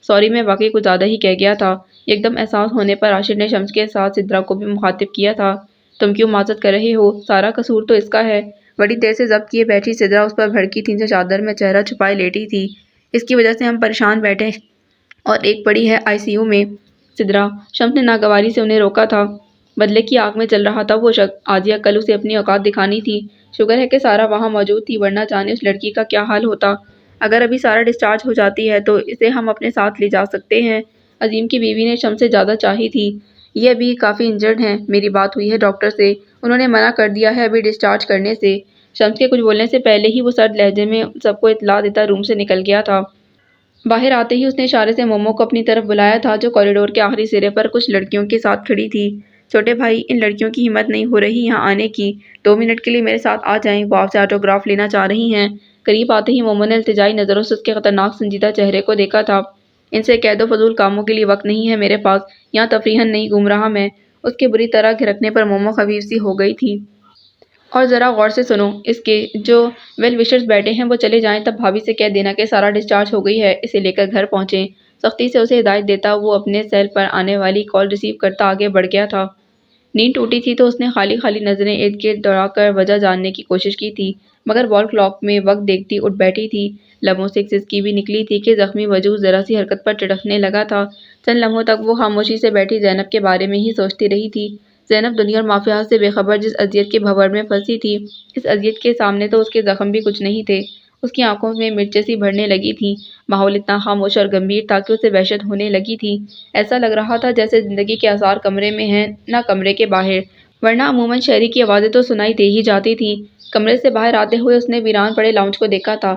سوری، میں واقعی کچھ زیادہ ہی کہہ گیا تھا۔ یکدم احساس ہونے پر عاشر نے شمس کے ساتھ سدرا کو بھی مخاطب کیا تھا۔ تم کیوں معذرت کر رہے ہو؟ سارا قصور تو اس کا ہے۔ بڑی دیر سے ضبط کیے بیٹھی سدرا اس پر بھڑکی تھی جو چادر میں چہرہ چھپائے لیٹی تھی۔ اس کی وجہ سے ہم پریشان بیٹھے اور ایک پڑی ہے ICU میں۔ سدرا، شمس نے ناگواری سے انہیں روکا تھا۔ بدلے کی آگ میں چل رہا تھا وہ شخص، آج یا کل اسے اپنی اوقات دکھانی تھی۔ شکر ہے کہ سارا وہاں موجود تھی، ورنہ جانے اس لڑکی کا کیا حال ہوتا۔ اگر ابھی سارا ڈسچارج ہو جاتی ہے تو اسے ہم اپنے ساتھ لے جا سکتے ہیں۔ عظیم کی بیوی نے شمس سے زیادہ چاہی تھی۔ یہ ابھی کافی انجرڈ ہیں، میری بات ہوئی ہے ڈاکٹر سے، انہوں نے منع کر دیا ہے ابھی ڈسچارج کرنے سے۔ شمس کے کچھ بولنے سے پہلے ہی وہ سرد لہجے میں سب کو اطلاع دیتا روم سے نکل گیا تھا۔ باہر آتے ہی اس نے اشارے سے مومو کو اپنی طرف بلایا تھا، جو کوریڈور کے آخری سرے پر کچھ لڑکیوں کے ساتھ کھڑی تھی۔ چھوٹے بھائی، ان لڑکیوں کی ہمت نہیں ہو رہی یہاں آنے کی، 2 منٹ کے لیے میرے ساتھ آ جائیں، وہ آپ سے آٹوگراف لینا چاہ رہی ہیں۔ قریب آتے ہی مومو نے التجائی نظروں سے اس کے خطرناک سنجیدہ چہرے کو دیکھا تھا۔ ان سے کہہ دو فضول کاموں کے لیے وقت نہیں ہے میرے پاس، یہاں تفریحاً نہیں گھوم رہا میں۔ اس کے بری طرح گھرکنے پر مومو خفیف سی ہو گئی تھی۔ اور ذرا غور سے سنو، اس کے جو ویل وشرز بیٹھے ہیں وہ چلے جائیں، تب بھابھی سے کہہ دینا کہ سارا ڈسچارج ہو گئی ہے، اسے لے کر گھر پہنچیں۔ سختی سے اسے ہدایت دیتا وہ اپنے سیل پر آنے والی کال ریسیو کرتا آگے بڑھ گیا تھا۔ نیند ٹوٹی تھی تو اس نے خالی خالی نظریں ارد گرد دوڑا کر وجہ جاننے کی کوشش کی تھی، مگر وال کلاک میں وقت دیکھتی اٹھ بیٹھی تھی۔ لبوں سے ایک سسکی بھی نکلی تھی کہ زخمی وجود ذرا سی حرکت پر ٹڑکنے لگا تھا۔ چند لمحوں تک وہ خاموشی سے بیٹھی زینب کے بارے میں ہی سوچتی رہی تھی۔ زینب دنیا اور مافیات سے بے خبر جس اذیت کے بھنور میں پھنسی تھی، اس اذیت کے سامنے تو اس کے زخم بھی کچھ نہیں تھے۔ اس کی آنکھوں میں مرچیں سی بھرنے لگی تھیں۔ ماحول اتنا خاموش اور گمبھیر تھا کہ اسے وحشت ہونے لگی تھی۔ ایسا لگ رہا تھا جیسے زندگی کے آثار کمرے میں ہیں نہ کمرے کے باہر، ورنہ عموماً شہری کی آوازیں تو سنائی دے ہی جاتی تھیں۔ کمرے سے باہر آتے ہوئے اس نے ویران پڑے لاؤنج کو دیکھا تھا۔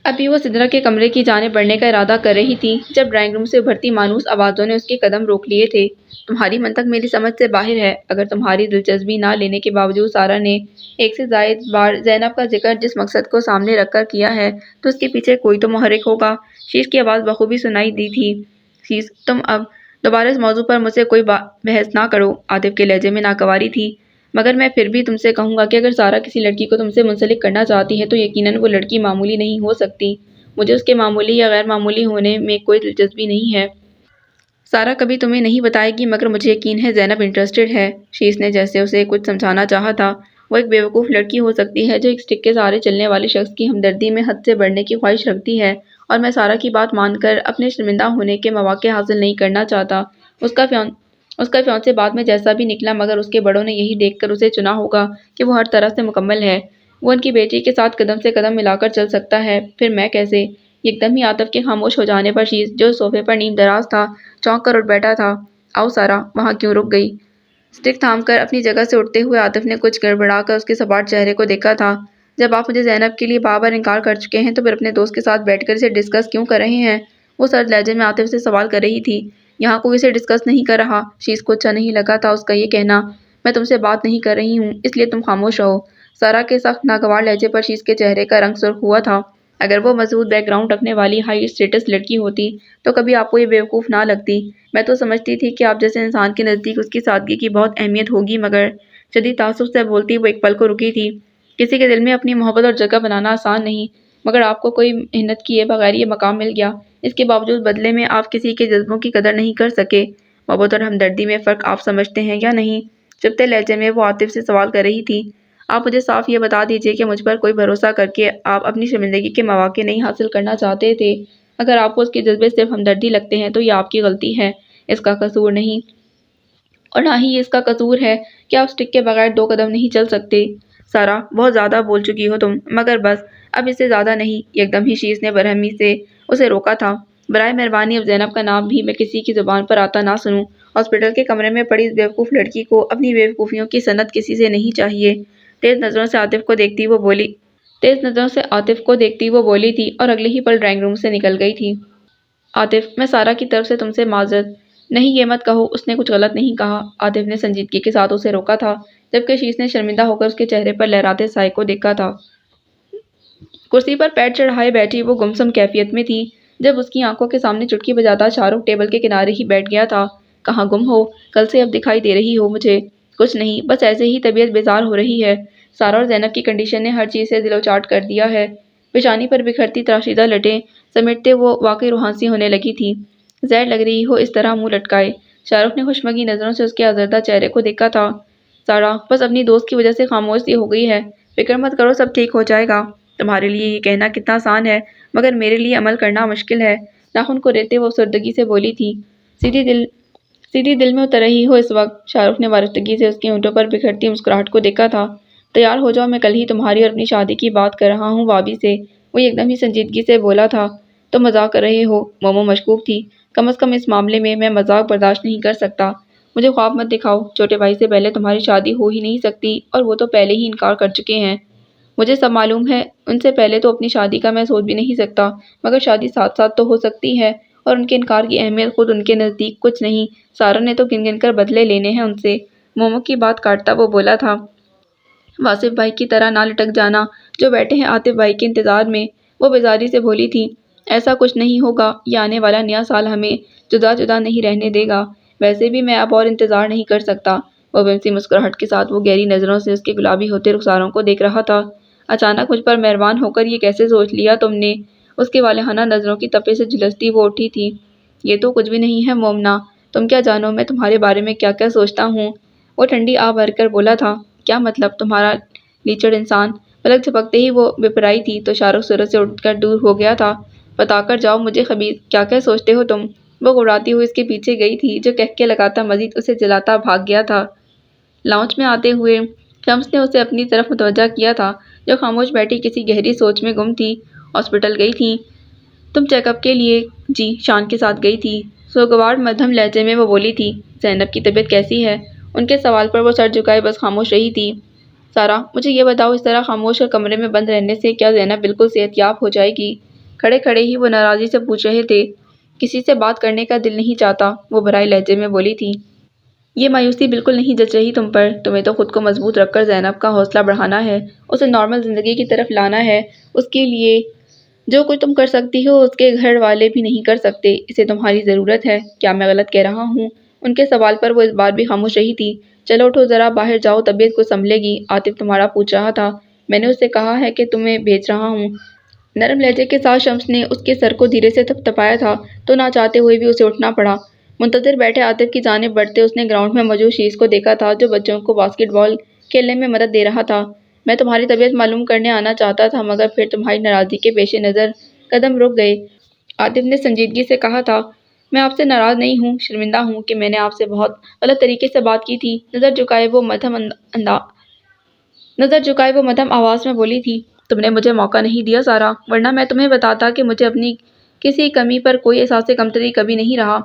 ابھی وہ سدرا کے کمرے کی جانب بڑھنے کا ارادہ کر رہی تھی جب ڈرائنگ روم سے ابھرتی مانوس آوازوں نے اس کے قدم روک لیے تھے۔ تمہاری منطق میری سمجھ سے باہر ہے۔ اگر تمہاری دلچسپی نہ لینے کے باوجود سارا نے ایک سے زائد بار زینب کا ذکر جس مقصد کو سامنے رکھ کر کیا ہے، تو اس کے پیچھے کوئی تو محرک ہوگا۔ شیش کی آواز بخوبی سنائی دی تھی۔ شیش، تم اب دوبارہ اس موضوع پر مجھ سے کوئی بحث نہ کرو۔ عاطف کے لہجے میں ناگواری تھی۔ مگر میں پھر بھی تم سے کہوں گا کہ اگر سارا کسی لڑکی کو تم سے منسلک کرنا چاہتی ہے تو یقیناً وہ لڑکی معمولی نہیں ہو سکتی۔ مجھے اس کے معمولی یا غیر معمولی ہونے میں کوئی دلچسپی نہیں ہے۔ سارا کبھی تمہیں نہیں بتائے گی، مگر مجھے یقین ہے زینب انٹرسٹڈ ہے۔ شیش نے جیسے اسے کچھ سمجھانا چاہا تھا۔ وہ ایک بیوقوف لڑکی ہو سکتی ہے جو ایک سٹک کے سہارے چلنے والے شخص کی ہمدردی میں حد سے بڑھنے کی خواہش رکھتی ہے، اور میں سارا کی بات مان کر اپنے شرمندہ ہونے کے مواقع حاصل نہیں کرنا چاہتا۔ اس کا فیانسے بعد میں جیسا بھی نکلا، مگر اس کے بڑوں نے یہی دیکھ کر اسے چنا ہوگا کہ وہ ہر طرح سے مکمل ہے۔ وہ ان کی بیٹی کے ساتھ قدم سے قدم ملا کر چل سکتا ہے، پھر میں کیسے؟ ایک دم ہی عاطف کے خاموش ہو جانے پر شیش، جو صوفے پر نیم دراز تھا، چونک کر اٹھ بیٹھا تھا۔ آؤ سارا، وہاں کیوں رک گئی؟ سٹک تھام کر اپنی جگہ سے اٹھتے ہوئے عاطف نے کچھ گڑبڑا کر اس کے سپاٹ چہرے کو دیکھا تھا۔ جب آپ مجھے زینب کے لیے بار بار انکار کر چکے ہیں تو پھر اپنے دوست کے ساتھ بیٹھ کر اسے ڈسکس کیوں کر رہے ہیں؟ وہ سرد لہجے میں عاطف سے سوال کر رہی تھی۔ یہاں کوئی اسے ڈسکس نہیں کر رہا۔ شیش کو اچھا نہیں لگا تھا اس کا یہ کہنا۔ میں تم سے بات نہیں کر رہی ہوں، اس لیے تم خاموش رہو۔ سارا کے سخت ناگوار لہجے پر شیش کے چہرے کا رنگ سرخ ہوا تھا۔ اگر وہ مضبوط بیک گراؤنڈ رکھنے والی ہائی اسٹیٹس لڑکی ہوتی تو کبھی آپ کو یہ بیوقوف نہ لگتی۔ میں تو سمجھتی تھی کہ آپ جیسے انسان کے نزدیک اس کی سادگی کی بہت اہمیت ہوگی، مگر شدید تعصب سے بولتی وہ ایک پل کو رکی تھی۔ کسی کے دل میں اپنی محبت اور جگہ بنانا آسان نہیں، مگر آپ کو کوئی محنت کیے بغیر یہ مقام مل گیا۔ اس کے باوجود بدلے میں آپ کسی کے جذبوں کی قدر نہیں کر سکے۔ محبت اور ہمدردی میں فرق آپ سمجھتے ہیں یا نہیں؟ چپتے لہجے میں وہ عاطف سے سوال کر رہی تھی۔ آپ مجھے صاف یہ بتا دیجیے کہ مجھ پر کوئی بھروسہ کر کے آپ اپنی شرمندگی کے مواقع نہیں حاصل کرنا چاہتے تھے۔ اگر آپ کو اس کے جذبے صرف ہمدردی لگتے ہیں تو یہ آپ کی غلطی ہے، اس کا قصور نہیں، اور نہ ہی یہ اس کا قصور ہے کہ آپ سٹک کے بغیر 2 قدم نہیں چل سکتے۔ سارا، بہت زیادہ بول چکی ہو تم، مگر بس اب اس سے زیادہ نہیں۔ ایک دم ہی شیش نے برہمی سے اسے روکا تھا۔ برائے مہربانی اب زینب کا نام بھی میں کسی کی زبان پر آتا نہ سنوں۔ ہاسپٹل کے کمرے میں پڑی اس بیوقوف لڑکی کو اپنی بیوقوفیوں کی سند کسی سے نہیں چاہیے۔ تیز نظروں سے عاطف کو دیکھتی وہ بولی تھی اور اگلے ہی پل ڈرائنگ روم سے نکل گئی تھی۔ عاطف، میں سارا کی طرف سے تم سے معذرت۔ نہیں، یہ مت کہو، اس نے کچھ غلط نہیں کہا۔ عاطف نے سنجیدگی کے ساتھ اسے روکا تھا، جبکہ شیش نے شرمندہ ہو کر اس کے چہرے پر لہراتے سائے کو دیکھا تھا۔ کرسی پر پیر چڑھائے بیٹھی وہ گمسم کیفیت میں تھی۔ جب اس کی آنکھوں کے سامنے چٹکی بجاتا شاہ رخ ٹیبل کے کنارے ہی بیٹھ گیا تھا۔ کہاں گم ہو؟ کل سے اب دکھائی دے رہی ہو مجھے۔ کچھ نہیں، بس ایسے ہی طبیعت بیزار ہو رہی ہے۔ سارا اور زینب کی کنڈیشن نے ہر چیز سے دل اچاٹ کر دیا ہے۔ پیشانی پر بکھرتی تراشیدہ لٹیں سمیٹتے وہ واقعی روحانسی ہونے لگی تھی۔ زہر لگ رہی ہو اس طرح منہ لٹکائے۔ شاہ رخ نے خوشمگی نظروں سے اس کے آزردہ چہرے کو دیکھا تھا۔ سارا بس اپنی دوست کی وجہ سے خاموش سی ہو گئی ہے۔ فکر مت کرو، سب ٹھیک ہو جائے گا۔ تمہارے لیے یہ کہنا کتنا آسان ہے، مگر میرے لیے عمل کرنا مشکل ہے۔ ناخن کو ریتے وہ افسردگی سے بولی تھی۔ سیدھی دل میں اتر رہی ہو اس وقت؟ شاہ رخ نے وارفتگی سے اس کے ہونٹوں پر بکھرتی مسکراہٹ کو دیکھا تھا۔ تیار ہو جاؤ، میں کل ہی تمہاری اور اپنی شادی کی بات کر رہا ہوں بھابھی سے۔ وہ ایک دم ہی سنجیدگی سے بولا تھا۔ تم مذاق کر رہے ہو؟ مومو مشکوک تھی۔ کم از کم اس معاملے میں میں مذاق برداشت نہیں کر سکتا۔ مجھے خواب مت دکھاؤ، چھوٹے بھائی سے پہلے تمہاری شادی ہو ہی نہیں سکتی، اور وہ تو پہلے ہی انکار کر چکے ہیں۔ مجھے سب معلوم ہے، ان سے پہلے تو اپنی شادی کا میں سوچ بھی نہیں سکتا، مگر شادی ساتھ ساتھ تو ہو سکتی ہے، اور ان کے انکار کی اہمیت خود ان کے نزدیک کچھ نہیں۔ سارا نے تو گن گن کر بدلے لینے ہیں ان سے۔ مومو کی بات کاٹتا وہ بولا تھا۔ واصف بھائی کی طرح نہ لٹک جانا، جو بیٹھے ہیں عاطف بھائی کے انتظار میں۔ وہ بیزاری سے بولی تھی۔ ایسا کچھ نہیں ہوگا، یہ آنے والا نیا سال ہمیں جدا جدا نہیں رہنے دے گا۔ ویسے بھی میں اب اور انتظار نہیں کر سکتا۔ وہ بمسی مسکراہٹ کے ساتھ وہ گہری نظروں سے اس کے گلابی ہوتے رخساروں کو دیکھ رہا تھا۔ اچانک مجھ پر مہربان ہو کر یہ کیسے سوچ لیا تم نے؟ اس کے والہانہ نظروں کی تپش سے جھلستی وہ اٹھی تھی۔ یہ تو کچھ بھی نہیں ہے مومنا، تم کیا جانو میں تمہارے بارے میں کیا کیا سوچتا ہوں؟ وہ ٹھنڈی آہ بھر کر بولا تھا۔ کیا مطلب تمہارا لیچڑ انسان؟ پلک جھپکتے ہی وہ بپرائی تھی تو شاہ رخ صورت سے اٹھ کر دور ہو گیا تھا۔ بتا کر جاؤ مجھے خبیث، کیا کیا سوچتے ہو تم؟ وہ گھبراتی ہوئی اس کے پیچھے گئی تھی جو کہکے لگاتا مزید اسے جلاتا بھاگ گیا تھا۔ لاؤنج میں آتے ہوئے شمس نے اسے اپنی طرف متوجہ کیا تھا جو خاموش بیٹھی کسی گہری سوچ میں گم تھی۔ ہاسپٹل گئی تھی تم چیک اپ کے لیے؟ جی، شان کے ساتھ گئی تھی، سوگوار مدھم لہجے میں وہ بولی تھی۔ زینب کی طبیعت کیسی ہے؟ ان کے سوال پر وہ سر جھکائے بس خاموش رہی تھی۔ سارا، مجھے یہ بتاؤ اس طرح خاموش اور کمرے میں بند رہنے سے کیا زینب بالکل صحت یاب ہو جائے گی؟ کھڑے کھڑے ہی وہ ناراضی سے پوچھ رہے تھے۔ کسی سے بات کرنے کا دل نہیں چاہتا، وہ بھرائے لہجے میں بولی تھی۔ یہ مایوسی بالکل نہیں جچ رہی تم پر، تمہیں تو خود کو مضبوط رکھ کر زینب کا حوصلہ بڑھانا ہے، اسے نارمل زندگی کی طرف لانا ہے۔ اس کے لیے جو کچھ تم کر سکتی ہو اس کے گھر والے بھی نہیں کر سکتے، اسے تمہاری ضرورت ہے۔ کیا میں غلط کہہ رہا ہوں؟ ان کے سوال پر وہ اس بار بھی خاموش رہی تھی۔ چلو اٹھو ذرا باہر جاؤ، طبیعت کو سنبھلے گی، عاطف تمہارا پوچھ رہا تھا، میں نے اسے کہا ہے کہ تمہیں بھیج رہا ہوں۔ نرم لہجے کے ساتھ شمس نے اس کے سر کو دھیرے سے تھپ تھپایا تھا تو نہ چاہتے ہوئے بھی اسے اٹھنا پڑا۔ منتظر بیٹھے عاطف کی جانب بڑھتے اس نے گراؤنڈ میں موجود شیز کو دیکھا تھا جو بچوں کو باسکٹ بال کھیلنے میں مدد دے رہا تھا۔ میں تمہاری طبیعت معلوم کرنے آنا چاہتا تھا مگر پھر تمہاری ناراضگی کے پیش نظر قدم رک گئے، عاطف نے سنجیدگی سے کہا تھا۔ میں آپ سے ناراض نہیں ہوں، شرمندہ ہوں کہ میں نے آپ سے بہت غلط طریقے سے بات کی تھی۔ نظر جھکائے وہ مدھم آواز میں بولی تھی۔ تم نے مجھے موقع نہیں دیا سارا، ورنہ میں تمہیں بتاتا کہ مجھے اپنی کسی کمی پر کوئی احساس کمتری کبھی نہیں رہا۔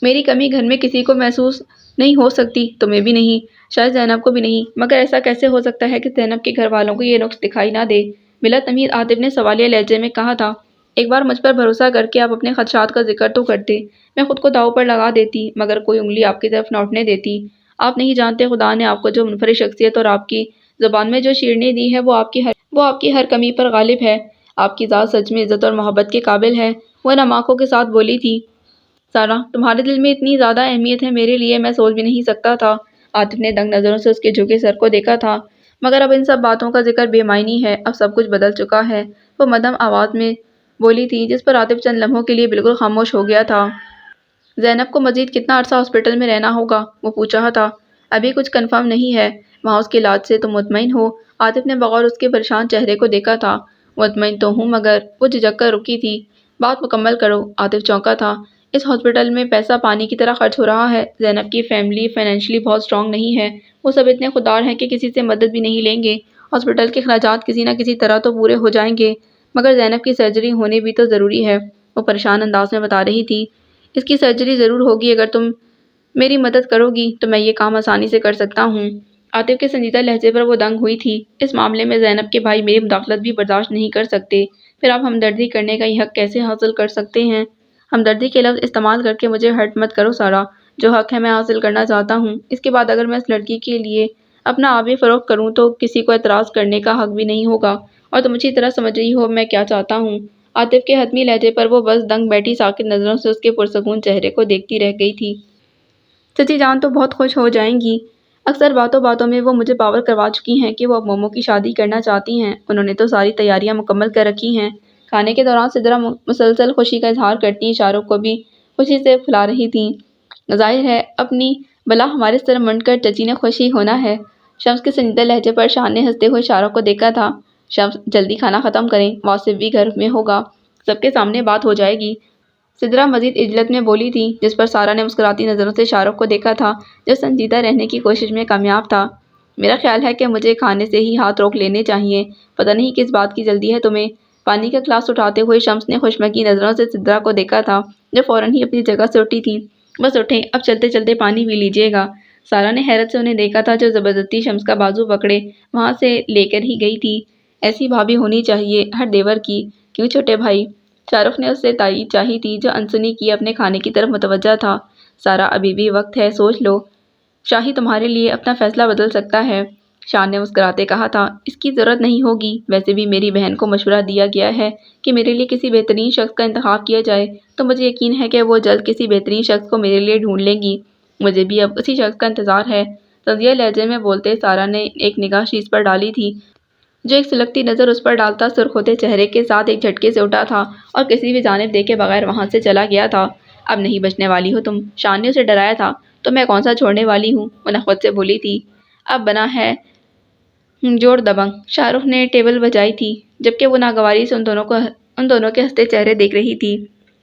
میری کمی گھر میں کسی کو محسوس نہیں ہو سکتی، تمہیں بھی نہیں، شاید زینب کو بھی نہیں، مگر ایسا کیسے ہو سکتا ہے کہ زینب کے گھر والوں کو یہ نقص دکھائی نہ دے؟ بلا تمیز عاطف نے سوالیہ لہجے میں کہا تھا۔ ایک بار مجھ پر بھروسہ کر کے آپ اپنے خدشات کا ذکر تو کرتے، میں خود کو داؤ پر لگا دیتی، مگر کوئی انگلی آپ کی طرف نہ اٹھنے دیتی۔ آپ نہیں جانتے خدا نے آپ کو جو منفرد شخصیت اور آپ کی زبان میں جو شیرینی دی ہے وہ آپ کی ہر کمی پر غالب ہے۔ آپ کی ذات سچ میں عزت اور محبت کے قابل ہے، وہ نم آنکھوں کے ساتھ بولی تھی۔ سارا، تمہارے دل میں اتنی زیادہ اہمیت ہے میرے لیے میں سوچ بھی نہیں سکتا تھا۔ عاطف نے دنگ نظروں سے اس کے جھکے سر کو دیکھا تھا۔ مگر اب ان سب باتوں کا ذکر بے معنی ہے، اب سب کچھ بدل چکا ہے، وہ مدھم آواز میں بولی تھی جس پر عاطف چند لمحوں کے لیے بالکل خاموش ہو گیا تھا۔ زینب کو مزید کتنا عرصہ ہاسپٹل میں رہنا ہوگا؟ وہ پوچھ رہا تھا۔ ابھی کچھ کنفرم نہیں ہے، وہاں اس کے علاج سے تم مطمئن ہو؟ عاطف نے بغور اس کے پریشان چہرے کو دیکھا تھا۔ مطمئن تو ہوں مگر وہ جھجک کر رکی تھی۔ بات مکمل کرو، عاطف چونکا تھا۔ اس ہاسپٹل میں پیسہ پانی کی طرح خرچ ہو رہا ہے، زینب کی فیملی فائنینشلی بہت اسٹرانگ نہیں ہے، وہ سب اتنے خوددار ہیں کہ کسی سے مدد بھی نہیں لیں گے۔ ہاسپٹل کے اخراجات کسی نہ کسی طرح تو پورے ہو جائیں گے، مگر زینب کی سرجری ہونی بھی تو ضروری ہے، وہ پریشان انداز میں بتا رہی تھی۔ اس کی سرجری ضرور ہوگی، اگر تم میری مدد کرو گی تو میں یہ کام آسانی سے کر سکتا ہوں۔ عاطف کے سنجیدہ لہجے پر وہ دنگ ہوئی تھی۔ اس معاملے میں زینب کے بھائی میری مداخلت بھی برداشت نہیں کر سکتے، پھر آپ ہمدردی کرنے کا یہ حق کیسے حاصل کر سکتے ہیں؟ ہمدردی کے لفظ استعمال کر کے مجھے ہرٹ مت کرو سارا، جو حق ہے میں حاصل کرنا چاہتا ہوں، اس کے بعد اگر میں اس لڑکی کے لیے اپنا آب فروخت کروں تو کسی کو اعتراض کرنے کا حق بھی نہیں ہوگا، اور تم اچھی طرح سمجھ رہی ہو میں کیا چاہتا ہوں۔ عاطف کے حتمی لہجے پر وہ بس دنگ بیٹھی ساکت نظروں سے اس کے پرسکون چہرے کو دیکھتی رہ گئی تھی۔ چچی جان تو بہت خوش ہو جائیں گی، اکثر باتوں باتوں میں وہ مجھے باور کروا چکی ہیں کہ وہ اب مومو کی شادی کرنا چاہتی ہیں، انہوں نے تو ساری تیاریاں مکمل کر رکھی ہیں۔ کھانے کے دوران سدرا مسلسل خوشی کا اظہار کرتی اشاروں کو بھی خوشی سے پھلا رہی تھیں۔ ظاہر ہے اپنی بلا ہمارے سر منڈ کر چچی نے خوشی ہونا ہے۔ شمس کے سنجیدہ لہجے پر شان نے ہنستے ہوئے اشاروں کو دیکھا تھا۔ شمس، جلدی کھانا ختم کریں، واصف بھی گھر میں ہوگا، سب کے سامنے بات ہو جائے گی، سدرا مزید عجلت میں بولی تھی، جس پر سارا نے مسکراتی نظروں سے شاہ رخ کو دیکھا تھا جو سنجیدہ رہنے کی کوشش میں کامیاب تھا۔ میرا خیال ہے کہ مجھے کھانے سے ہی ہاتھ روک لینے چاہیے، پتہ نہیں کس بات کی جلدی ہے تمہیں؟ پانی کا گلاس اٹھاتے ہوئے شمس نے خوشمگی نظروں سے سدرا کو دیکھا تھا جو فوراً ہی اپنی جگہ سے اٹھی تھی۔ بس اٹھیں، اب چلتے چلتے پانی پی لیجیے گا۔ سارا نے حیرت سے انہیں دیکھا تھا جو زبردستی شمس کا بازو پکڑے وہاں سے لے کر ہی گئی تھی۔ ایسی بھابھی ہونی چاہیے ہر دیور کی، کیوں چھوٹے بھائی؟ شاہ رخ نے اس سے تائید چاہی تھی جو انسنی کیے اپنے کھانے کی طرف متوجہ تھا۔ سارا، ابھی بھی وقت ہے، سوچ لو، شاہی تمہارے لیے اپنا فیصلہ بدل سکتا ہے۔ شان نے مسکراتے کہا تھا۔ اس کی ضرورت نہیں ہوگی، ویسے بھی میری بہن کو مشورہ دیا گیا ہے کہ میرے لیے کسی بہترین شخص کا انتخاب کیا جائے، تو مجھے یقین ہے کہ وہ جلد کسی بہترین شخص کو میرے لیے ڈھونڈ لیں گی، مجھے بھی اب اسی شخص کا انتظار ہے۔ تنزیہ لہجے میں بولتے سارا نے ایک نگاہ شیز پر ڈالی تھی جو ایک سلگتی نظر اس پر ڈالتا سرخ ہوتے چہرے کے ساتھ ایک جھٹکے سے اٹھا تھا اور کسی بھی جانب دیکھے بغیر وہاں سے چلا گیا تھا۔ اب نہیں بچنے والی ہو تم، شان نے اسے ڈرایا تھا۔ تو میں کون سا چھوڑنے والی ہوں، وہ نخوت سے بولی تھی۔ اب بنا ہے جوڑ دبنگ، شاہ رخ نے ٹیبل بجائی تھی جبکہ وہ ناگواری سے ان دونوں کے ہنستے چہرے دیکھ رہی تھی۔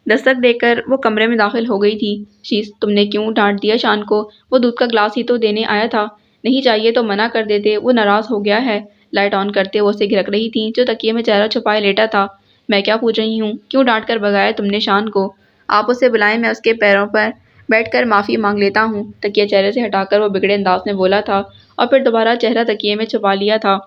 دستک دے کر وہ کمرے میں داخل ہو گئی تھی۔ شیز، تم نے کیوں ڈانٹ دیا شان کو؟ وہ دودھ کا گلاس ہی تو دینے آیا تھا، نہیں چاہیے تو منع کر دیتے، وہ ناراض ہو گیا ہے۔ لائٹ آن کرتے وہ اسے گھرک رہی تھی جو تکیے میں چہرہ چھپائے لیٹا تھا۔ میں کیا پوچھ رہی ہوں، کیوں ڈانٹ کر بھگایا تم نے شان کو؟ آپ اسے بلائیں، میں اس کے پیروں پر بیٹھ کر معافی مانگ لیتا ہوں، تکیہ چہرے سے ہٹا کر وہ بگڑے انداز میں بولا تھا اور پھر دوبارہ چہرہ تکیے میں چھپا لیا تھا۔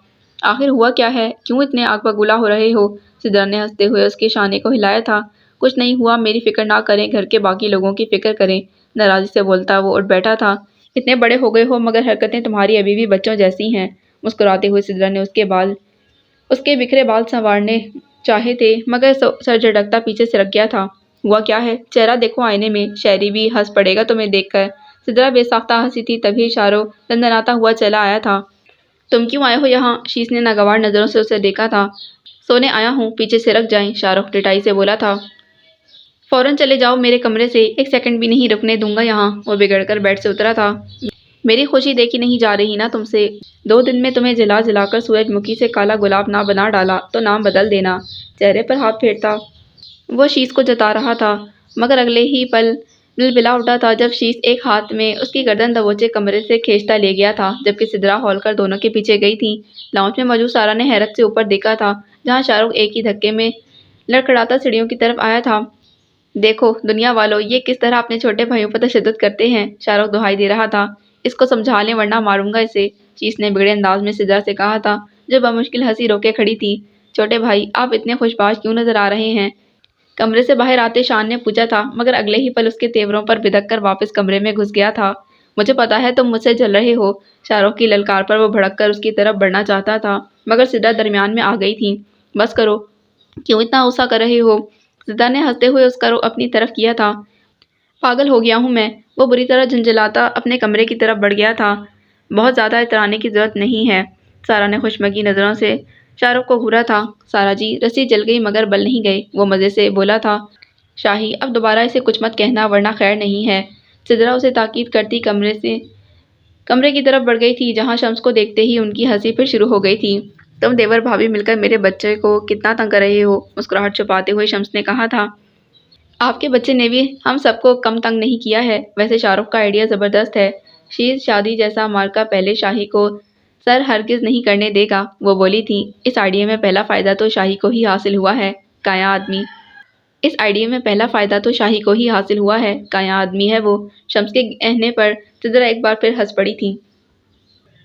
آخر ہوا کیا ہے، کیوں اتنے آگ بگولا ہو رہے ہو؟ سدرا نے ہنستے ہوئے اس کے شانے کو ہلایا تھا۔ کچھ نہیں ہوا، میری فکر نہ کریں، گھر کے باقی لوگوں کی فکر کریں۔ ناراضی سے بولتا وہ اٹھ بیٹھا تھا۔ اتنے بڑے ہو گئے ہو مگر حرکتیں تمہاری ابھی بھی بچوں جیسی ہیں۔ مسکراتے ہوئے سدرا نے اس کے بکھرے بال سنوارنے چاہے تھے مگر سر جھٹکتا پیچھے سرک گیا تھا۔ ہوا کیا ہے، چہرہ دیکھو آئینے میں، شہری بھی ہنس پڑے گا تمہیں دیکھ کر۔ سدرا بے ساختہ ہنسی تھی، تبھی شاہ دندناتا ہوا چلا آیا تھا۔ تم کیوں آئے ہو یہاں؟ شیز نے ناگوار نظروں سے اسے دیکھا تھا۔ سونے آیا ہوں، پیچھے سرک جائیں، شاہ رخ ڈٹائی سے بولا تھا۔ فوراً چلے جاؤ میرے کمرے سے، ایک سیکنڈ بھی نہیں رکنے دوں گا یہاں۔ وہ بگڑ کر بیڈ سے اترا تھا۔ میری خوشی دیکھی نہیں جا رہی نا تم سے؟ 2 دن میں تمہیں جلا جلا کر سورج مکھی سے کالا گلاب نہ بنا ڈالا تو نام بدل دینا۔ چہرے پر ہاتھ پھیرتا وہ شیز کو جتا رہا تھا مگر اگلے ہی پل بلبلا اٹھا تھا جب شیز ایک ہاتھ میں اس کی گردن دبوچے کمرے سے کھینچتا لے گیا تھا جبکہ سدرا ہول کر دونوں کے پیچھے گئی تھی۔ لاؤنج میں موجود سارا نے حیرت سے اوپر دیکھا تھا جہاں شاہ رخ ایک ہی دھکے میں لڑکھڑاتا سیڑھیوں کی طرف آیا تھا۔ دیکھو دنیا والو، یہ کس طرح اپنے چھوٹے بھائیوں پر تشدد کرتے ہیں، شاہ رخ دہائی دے رہا تھا۔ اس کو سمجھا لیں ورنہ ماروں گا اسے، شیز نے بگڑے انداز میں سدرا سے کہا تھا جو بمشکل ہنسی روکے کھڑی تھی۔ چھوٹے بھائی، آپ اتنے خوش باش کیوں نظر آ رہے ہیں؟ کمرے سے باہر آتے شان نے پوچھا تھا مگر اگلے ہی پل اس کے تیوروں پر بدک کر واپس کمرے میں گھس گیا تھا۔ مجھے پتا ہے تم مجھ سے جل رہے ہو۔ شاہ رخ کی للکار پر وہ بھڑک کر اس کی طرف بڑھنا چاہتا تھا مگر سدرا درمیان میں آ گئی تھی۔ بس کرو، کیوں اتنا غصہ کر رہے ہو؟ سدرا نے ہنستے ہوئے اس کا رخ اپنی طرف کیا تھا۔ پاگل ہو گیا ہوں میں، وہ بری طرح جھنجھلاتا اپنے کمرے کی طرف بڑھ گیا تھا۔ بہت زیادہ اترانے کی ضرورت نہیں ہے۔ سارا نے خوشمگی نظروں سے شاہ رخ کو گھورا تھا۔ سارا جی، رسی جل گئی مگر بل نہیں گئے، وہ مزے سے بولا تھا۔ شاہی، اب دوبارہ اسے کچھ مت کہنا ورنہ خیر نہیں ہے۔ سدرا اسے تاکید کرتی کمرے کی طرف بڑھ گئی تھی جہاں شمس کو دیکھتے ہی ان کی ہنسی پھر شروع ہو گئی تھی۔ تم دیور بھابھی مل کر میرے بچے کو کتنا تنگ کر رہے ہو، مسکراہٹ چھپاتے ہوئے شمس نے کہا تھا۔ آپ کے بچے نے بھی ہم سب کو کم تنگ نہیں کیا ہے۔ ویسے شاہ رخ کا آئیڈیا زبردست ہے، شیز شادی جیسا مارکا پہلے شاہی کو سر ہرگز نہیں کرنے دے گا، وہ بولی تھی۔ اس آئیڈیا میں پہلا فائدہ تو شاہی کو ہی حاصل ہوا ہے، کایا آدمی ہے وہ۔ شمس کے کہنے پر سدرا ایک بار پھر ہنس پڑی تھی۔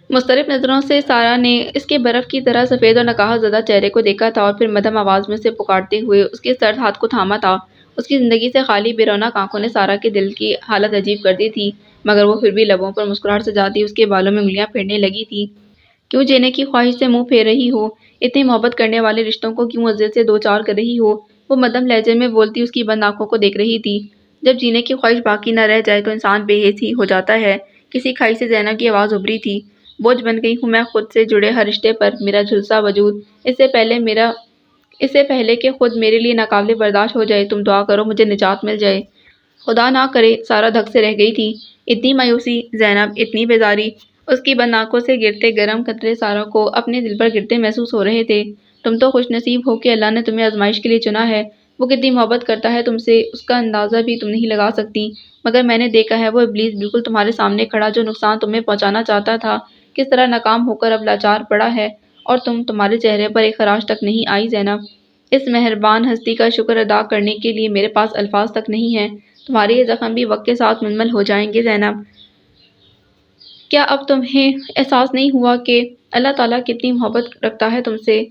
مضطرب نظروں سے سارا نے اس کے برف کی طرح سفید اور نقاہت زدہ چہرے کو دیکھا تھا اور پھر مدھم آواز میں اسے پکارتے ہوئے اس کے سرد ہاتھ کو تھاما تھا۔ اس کی زندگی سے خالی بے رونق آنکھوں نے سارا کے دل کی حالت عجیب کر دی تھی مگر وہ پھر بھی لبوں پر مسکراہٹ سجاتی اس کے بالوں میں انگلیاں پھیرنے لگی تھی۔ کیوں جینے کی خواہش سے منہ پھیر رہی ہو؟ اتنی محبت کرنے والے رشتوں کو کیوں اذیت سے دو چار کر رہی ہو؟ وہ مدھم لہجے میں بولتی اس کی بند آنکھوں کو دیکھ رہی تھی۔ جب جینے کی خواہش باقی نہ رہ جائے تو انسان بے حس ہی ہو جاتا ہے۔ کسی کھائی سے زینب کی آواز ابھری تھی۔ بوجھ بن گئی ہوں میں خود سے جڑے ہر رشتے پر، میرا جھلسا وجود اس سے پہلے کہ خود میرے لیے ناقابل برداشت ہو جائے، تم دعا کرو مجھے نجات مل جائے۔ خدا نہ کرے، سارا دھک سے رہ گئی تھی۔ اتنی مایوسی، زینب اتنی بیزاری، اس کی بند آنکھوں سے گرتے گرم قطرے سارا کو اپنے دل پر گرتے محسوس ہو رہے تھے۔ تم تو خوش نصیب ہو کہ اللہ نے تمہیں آزمائش کے لیے چنا ہے۔ وہ کتنی محبت کرتا ہے تم سے، اس کا اندازہ بھی تم نہیں لگا سکتی، مگر میں نے دیکھا ہے وہ ابلیس بالکل تمہارے سامنے کھڑا جو نقصان تمہیں پہنچانا چاہتا تھا، کس طرح ناکام ہو کر اب لاچار پڑا ہے، اور تمہارے چہرے پر ایک خراش تک نہیں آئی زینب۔ اس مہربان ہستی کا شکر ادا کرنے کے لیے میرے پاس الفاظ تک نہیں ہیں۔ تمہارے یہ زخم بھی وقت کے ساتھ منمل ہو جائیں گے زینب۔ کیا اب تمہیں احساس نہیں ہوا کہ اللہ تعالیٰ کتنی محبت رکھتا ہے تم سے؟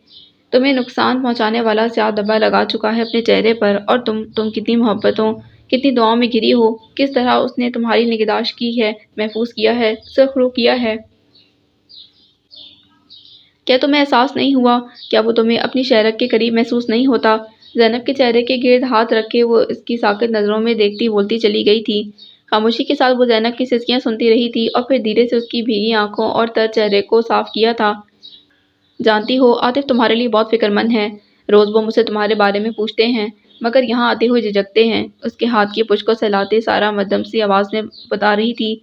تمہیں نقصان پہنچانے والا سیاہ دھبا لگا چکا ہے اپنے چہرے پر، اور تم کتنی محبتوں، کتنی دعاؤں میں گھری ہو، کس طرح اس نے تمہاری نگہداشت کی ہے، محفوظ کیا ہے، سرخرو کیا ہے۔ کیا تمہیں احساس نہیں ہوا؟ کیا وہ تمہیں اپنی شہرک کے قریب محسوس نہیں ہوتا؟ زینب کے چہرے کے گرد ہاتھ رکھے وہ اس کی ساکت نظروں میں دیکھتی بولتی چلی گئی تھی۔ خاموشی کے ساتھ وہ زینب کی سسکیاں سنتی رہی تھی اور پھر دھیرے سے اس کی بھیگی آنکھوں اور تر چہرے کو صاف کیا تھا۔ جانتی ہو عاطف تمہارے لیے بہت فکر مند ہے، روز وہ مجھ سے تمہارے بارے میں پوچھتے ہیں مگر یہاں آتے ہوئے جھجکتے ہیں۔ اس کے ہاتھ کی پشت کو سہلاتے سارا مدھم سی آواز میں بتا رہی تھی،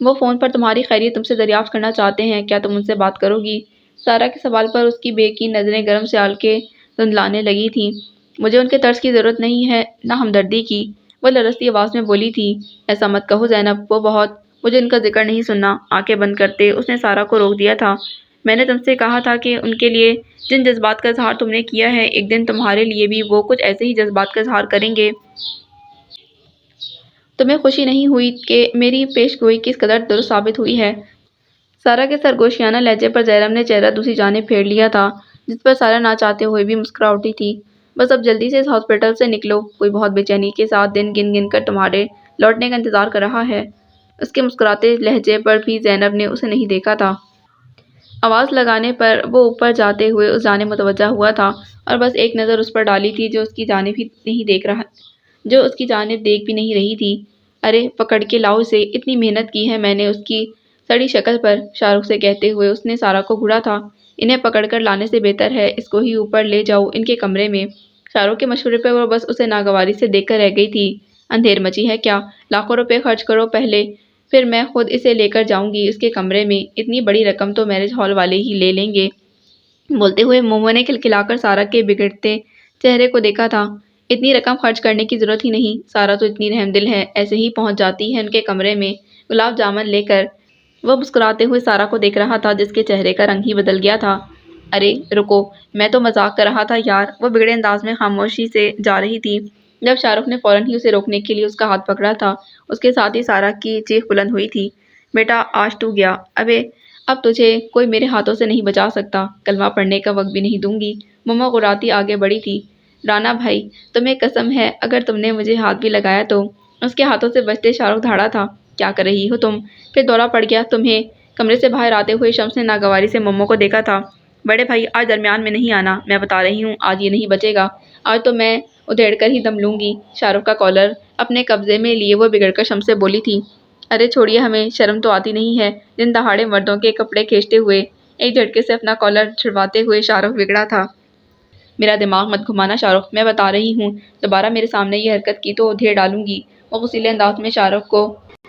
وہ فون پر تمہاری خیریت تم سے دریافت کرنا چاہتے ہیں، کیا تم ان سے بات کرو گی؟ سارا کے سوال پر اس کی بے یقین نظریں گرم سیال کے دھندلانے لگی تھیں۔ مجھے ان کے طرز کی ضرورت نہیں ہے، نہ ہمدردی کی، وہ لرزتی آواز میں بولی تھی۔ ایسا مت کہو زینب، وہ بہت، مجھے ان کا ذکر نہیں سننا۔ آنکھیں بند کرتے اس نے سارا کو روک دیا تھا۔ میں نے تم سے کہا تھا کہ ان کے لیے جن جذبات کا اظہار تم نے کیا ہے ایک دن تمہارے لیے بھی وہ کچھ ایسے ہی جذبات کا اظہار کریں گے۔ تمہیں خوشی نہیں ہوئی کہ میری پیش گوئی کس قدر درست ثابت ہوئی ہے؟ سارا کے سرگوشیانہ لہجے پر زینب نے چہرہ دوسری جانب پھیر لیا تھا، جس پر سارا نہ چاہتے ہوئے بھی مسکرا اٹھی تھی۔ بس اب جلدی سے اس ہاسپٹل سے نکلو، کوئی بہت بے چینی کے ساتھ دن گن گن کر تمہارے لوٹنے کا انتظار کر رہا ہے۔ اس کے مسکراتے لہجے پر بھی زینب نے اسے نہیں دیکھا تھا۔ آواز لگانے پر وہ اوپر جاتے ہوئے اس جانب متوجہ ہوا تھا اور بس ایک نظر اس پر ڈالی تھی جو اس کی جانب دیکھ بھی نہیں رہی تھی۔ ارے پکڑ کے لاؤ اسے، اتنی محنت کی ہے میں نے اس کی سڑی شکل پر، شاہ رخ سے کہتے ہوئے اس نے سارا کو گھورا تھا۔ انہیں پکڑ کر لانے سے بہتر ہے اس کو ہی اوپر لے جاؤ ان کے کمرے میں۔ شاہ رخ کے مشورے پر وہ بس اسے ناگواری سے دیکھ کر رہ گئی تھی۔ اندھیر مچی ہے کیا؟ لاکھوں روپے خرچ کرو پہلے، پھر میں خود اسے لے کر جاؤں گی اس کے کمرے میں، اتنی بڑی رقم تو میرج ہال والے ہی لے لیں گے۔ بولتے ہوئے مومو نے کھلکھلا کر سارا کے بگڑتے چہرے کو دیکھا تھا۔ اتنی رقم خرچ کرنے کی ضرورت ہی نہیں، سارا تو اتنی رحم دل ہے، ایسے ہی پہنچ جاتی ہے ان کے کمرے میں گلاب جامن لے کر۔ وہ مسکراتے ہوئے سارا کو دیکھ رہا تھا جس کے چہرے کا رنگ ہی بدل گیا تھا۔ ارے رکو، میں تو مذاق کر رہا تھا یار، وہ بگڑے انداز میں خاموشی سے جا رہی تھی جب شاہ رخ نے فوراً ہی اسے روکنے کے لیے اس کا ہاتھ پکڑا تھا۔ اس کے ساتھ ہی سارا کی چیخ بلند ہوئی تھی، بیٹا آج تو گیا، اب تجھے کوئی میرے ہاتھوں سے نہیں بچا سکتا، کلمہ پڑھنے کا وقت بھی نہیں دوں گی۔ مومو غراتی آگے بڑھی تھی۔ رانا بھائی تمہیں قسم ہے اگر تم نے مجھے ہاتھ بھی لگایا تو۔ اس کے ہاتھوں سے بچتے شاہ رخ دھاڑا تھا، کیا کر رہی ہو تم؟ پھر دورہ پڑ گیا تمہیں؟ کمرے سے باہر آتے ہوئے شمس نے ناگواری سے مومو کو دیکھا تھا۔ بڑے بھائی آج درمیان میں نہیں آنا، میں بتا رہی ہوں آج یہ نہیں بچے گا، آج تو میں ادھیڑ کر ہی دم لوں گی۔ شاہ رخ کا کالر اپنے قبضے میں لیے وہ بگڑ کر شمس سے بولی تھی، ارے چھوڑیے ہمیں، شرم تو آتی نہیں ہے؟ دن دہاڑے مردوں کے کپڑے کھینچتے ہوئے ایک جھٹکے سے اپنا کالر چھڑواتے ہوئے شاہ رخ بگڑا تھا۔ میرا دماغ مت گھمانا شاہ رخ، میں بتا رہی ہوں دوبارہ میرے سامنے یہ حرکت کی تو ادھیڑ ڈالوں گی۔ وہ غصیلے انداز میں شاہ رخ کو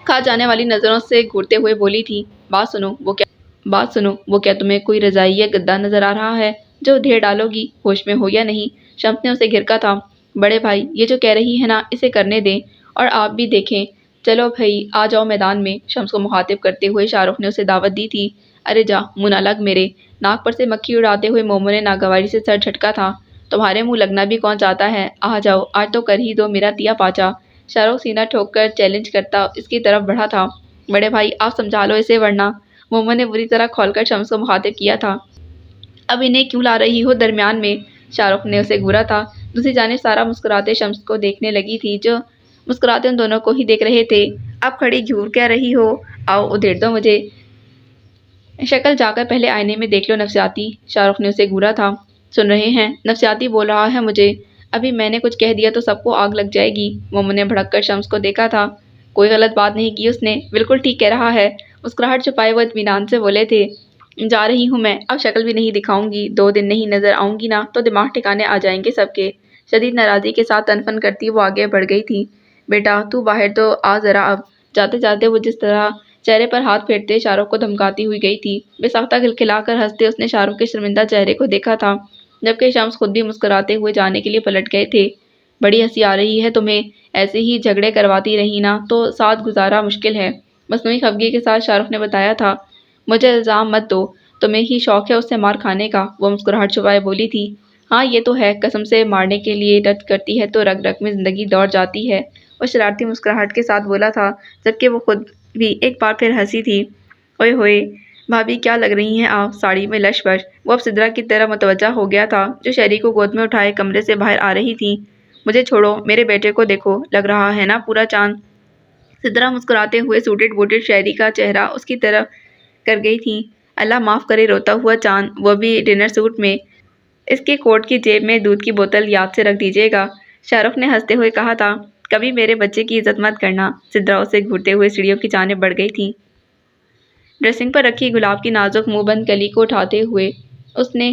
کھا جانے والی نظروں سے گھورتے ہوئے بولی تھی، بات سنو وہ کیا تمہیں کوئی رضائی یا گدا نظر آ رہا ہے جو ادھیڑ ڈالو گی؟ ہوش میں ہو یا نہیں؟ شمس نے اسے گھرکا تھا۔ بڑے بھائی یہ جو کہہ رہی ہے نا اسے کرنے دیں، اور آپ بھی دیکھیں، چلو بھائی آ جاؤ میدان میں۔ شمس کو مخاطب کرتے ہوئے شاہ رخ نے اسے دعوت دی تھی۔ ارے جا منہ نہ لگ میرے۔ ناک پر سے مکھی اڑاتے ہوئے مومو نے ناگواری سے سر جھٹکا تھا، تمہارے منہ لگنا بھی کون چاہتا ہے، آ جاؤ آج تو کر ہی دو میرا تیا پاچا۔ شاہ رخ سینہ ٹھوک کر چیلنج کرتا اس کی طرف بڑھا تھا۔ بڑے بھائی آپ سمجھا لو اسے ورنہ، مومو نے بری طرح کھول کر شمس کو مخاطب کیا تھا۔ اب انہیں کیوں لا رہی ہو درمیان میں؟ شاہ رخ نے اسے گھورا تھا۔ دوسری جانب سارا مسکراتے شمس کو دیکھنے لگی تھی جو مسکراتے ان دونوں کو ہی دیکھ رہے تھے۔ اب کھڑی گھور کیا رہی ہو، آؤ ادھیڑ دو مجھے، شکل جا کر پہلے آئینے میں دیکھ لو نفسیاتی۔ شاہ رخ نے اسے گھورا تھا، سن رہے ہیں نفسیاتی بول رہا ہے مجھے، ابھی میں نے کچھ کہہ دیا تو سب کو آگ لگ جائے گی۔ مومو نے بھڑک کر شمس کو دیکھا تھا، کوئی غلط بات نہیں کی اس نے، بالکل ٹھیک کہہ رہا ہے۔ مسکراہٹ چھپائے وہ اطمینان سے بولے تھے، جا رہی ہوں میں، اب شکل بھی نہیں دکھاؤں گی، 2 دن نہیں نظر آؤں گی نا تو دماغ ٹھکانے آ جائیں گے سب کے۔ شدید ناراضی کے ساتھ تن فن کرتی وہ آگے بڑھ گئی تھی۔ بیٹا تو باہر تو آ ذرا اب۔ جاتے جاتے وہ جس طرح چہرے پر ہاتھ پھیرتے شاہ رخ کو دھمکاتی ہوئی گئی تھی، بے ساختہ کھلکھلا کر ہنستے اس نے شاہ رخ کے شرمندہ چہرے کو دیکھا تھا، جبکہ شمس خود بھی مسکراتے ہوئے جانے کے لیے پلٹ گئے تھے۔ بڑی ہنسی آ رہی ہے تمہیں، ایسے ہی جھگڑے کرواتی رہی نا تو ساتھ گزارا مشکل ہے، مصنوعی خفگی کے ساتھ شاہ رخ نے بتایا تھا۔ مجھے الزام مت دو، تمہیں ہی شوق ہے اس سے مار کھانے کا، وہ مسکراہٹ چھپائے بولی تھی۔ ہاں یہ تو ہے، قسم سے مارنے کے لیے رد کرتی ہے تو رگ رگ میں زندگی دوڑ جاتی ہے، وہ شرارتی مسکراہٹ کے ساتھ بولا تھا، جبکہ وہ خود بھی ایک بار پھر ہنسی تھی۔ اوئے ہوئے بھابھی کیا لگ رہی ہیں آپ، ساڑی میں لش بش۔ وہ اب سدرا کی طرف متوجہ ہو گیا تھا جو شہری کو گود میں اٹھائے کمرے سے باہر آ رہی تھی۔ مجھے چھوڑو، میرے بیٹے کو دیکھو، لگ رہا ہے نا پورا چاند۔ سدرا مسکراتے ہوئے سوٹڈ بوٹڈ شہری کا چہرہ اس کی طرف کر گئی تھی۔ اللہ معاف کرے روتا ہوا چاند، وہ بھی ڈنر سوٹ میں، اس کے کوٹ کی جیب میں دودھ کی بوتل یاد سے رکھ دیجیے گا، شاہ رخ نے ہنستے ہوئے کہا تھا۔ کبھی میرے بچے کی عزت مت کرنا۔ سدرا اسے گھورتے ہوئے سیڑھیوں کی جانب بڑھ گئی تھی۔ ڈریسنگ پر رکھی گلاب کی نازک منہ بند کلی کو اٹھاتے ہوئے اس نے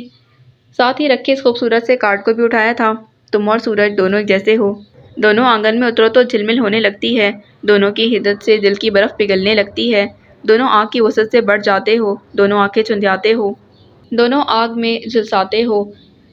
ساتھ ہی رکھے اس خوبصورت سے کارڈ کو بھی اٹھایا تھا۔ تم اور سورج دونوں ایک جیسے ہو۔ دونوں آنگن میں اترو تو جھلمل ہونے لگتی ہے۔ دونوں کی حدت سے دل کی برف پگھلنے لگتی ہے۔ دونوں آگ کی وسعت سے بڑھ جاتے ہو۔ دونوں آنکھیں چندھیاتے ہو۔ دونوں آگ میں جھلساتے ہو۔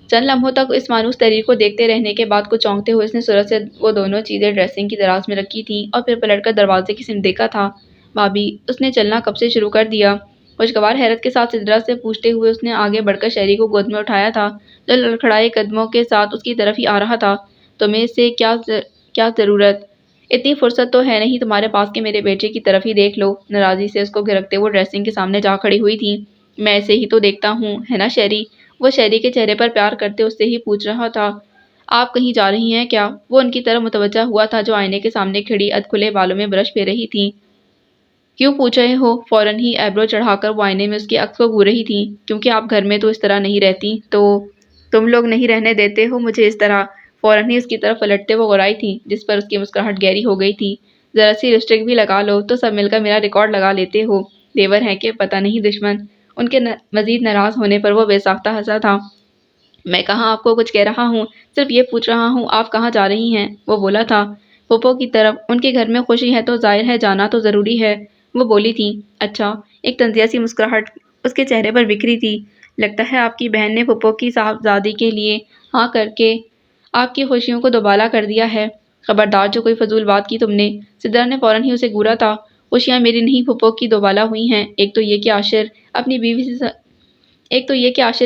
چند لمحوں تک اس مانوس تحریر کو دیکھتے رہنے کے بعد کچھ چونکتے ہوئے اس نے سورج سے وہ دونوں چیزیں ڈریسنگ کی دراز میں رکھی تھیں اور پھر پلٹ کر دروازے کی سمت دیکھا تھا۔ بھابھی، اس نے چلنا کب سے شروع کر دیا؟ خوشگوار حیرت کے ساتھ سدرا سے پوچھتے ہوئے اس نے آگے بڑھ کر شہری کو گود میں اٹھایا تھا جو لڑکھڑائے قدموں کے ساتھ اس کی طرف ہی آ رہا تھا۔ تمہیں سے کیا ضرورت؟ اتنی فرصت تو ہے نہیں تمہارے پاس کہ میرے بیٹے کی طرف ہی دیکھ لو۔ ناراضی سے اس کو گھرکتے وہ ڈریسنگ کے سامنے جا کھڑی ہوئی تھی۔ میں ایسے ہی تو دیکھتا ہوں، ہے نا شہری؟ وہ شہری کے چہرے پر پیار کرتے اس سے ہی پوچھ رہا تھا۔ آپ کہیں جا رہی ہیں کیا؟ وہ ان کی طرف متوجہ ہوا تھا جو آئینے کے سامنے کھڑی ادھ کھلے بالوں میں برش پھیر رہی تھی۔ کیوں پوچھ رہے ہو؟ فوراً ہی ایبرو چڑھا کر وہ آئینے میں اس کے عکس کو گھور رہی تھی۔ کیونکہ آپ گھر میں تو اس طرح نہیں رہتی، تو تم لوگ نہیں رہنے دیتے ہو مجھے اس طرح۔ فوراً ہی اس کی طرف پلٹتے وہ غرائی تھی جس پر اس کی مسکراہٹ گہری ہو گئی تھی۔ ذرا سی لپسٹک بھی لگا لو تو سب مل کر میرا ریکارڈ لگا لیتے ہو۔ دیور ہیں کہ پتہ نہیں دشمن۔ ان کے مزید ناراض ہونے پر وہ بے ساختہ ہنسا تھا۔ میں کہاں آپ کو کچھ کہہ رہا ہوں، صرف یہ پوچھ رہا ہوں آپ کہاں جا رہی ہیں؟ وہ بولا تھا۔ پھوپھو کی طرف۔ ان کے گھر میں خوشی ہے تو ظاہر ہے جانا تو ضروری ہے، وہ بولی تھی۔ اچھا۔ ایک طنزیہ سی مسکراہٹ اس کے چہرے پر بکھری تھی۔ لگتا ہے آپ کی بہن نے پھوپھو کی صاحبزادی کے لیے ہاں کر کے آپ کی خوشیوں کو دوبالا کر دیا ہے۔ خبردار جو کوئی فضول بات کی تم نے۔ سدرا نے فوراً ہی اسے گھورا تھا۔ خوشیاں میری نہیں پھوپھو کی دوبالا ہوئی ہیں۔ ایک تو یہ کہ عاشر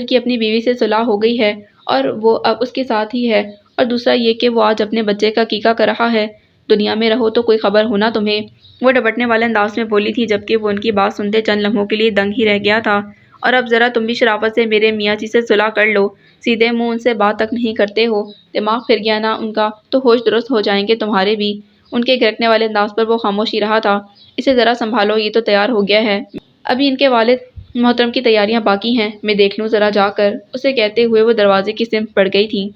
کی اپنی بیوی سے صلح ہو گئی ہے اور وہ اب اس کے ساتھ ہی ہے، اور دوسرا یہ کہ وہ آج اپنے بچے کا عقیقہ کر رہا ہے۔ دنیا میں رہو تو کوئی خبر ہونا تمہیں، وہ ڈپٹنے والے انداز میں بولی تھی جبکہ وہ ان کی بات سنتے چند لمحوں کے لیے دنگ ہی رہ گیا تھا۔ اور اب ذرا تم بھی شرافت سے میرے میاں جی سے صلح کر لو، سیدھے منہ ان سے بات تک نہیں کرتے ہو۔ دماغ پھر گیا نا ان کا تو ہوش درست ہو جائیں گے تمہارے بھی۔ ان کے گرکنے والے انداز پر وہ خاموش ہی رہا تھا۔ اسے ذرا سنبھالو، یہ تو تیار ہو گیا ہے۔ ابھی ان کے والد محترم کی تیاریاں باقی ہیں، میں دیکھ لوں ذرا جا کر، اسے کہتے ہوئے وہ دروازے کی سمت بڑھ گئی تھی۔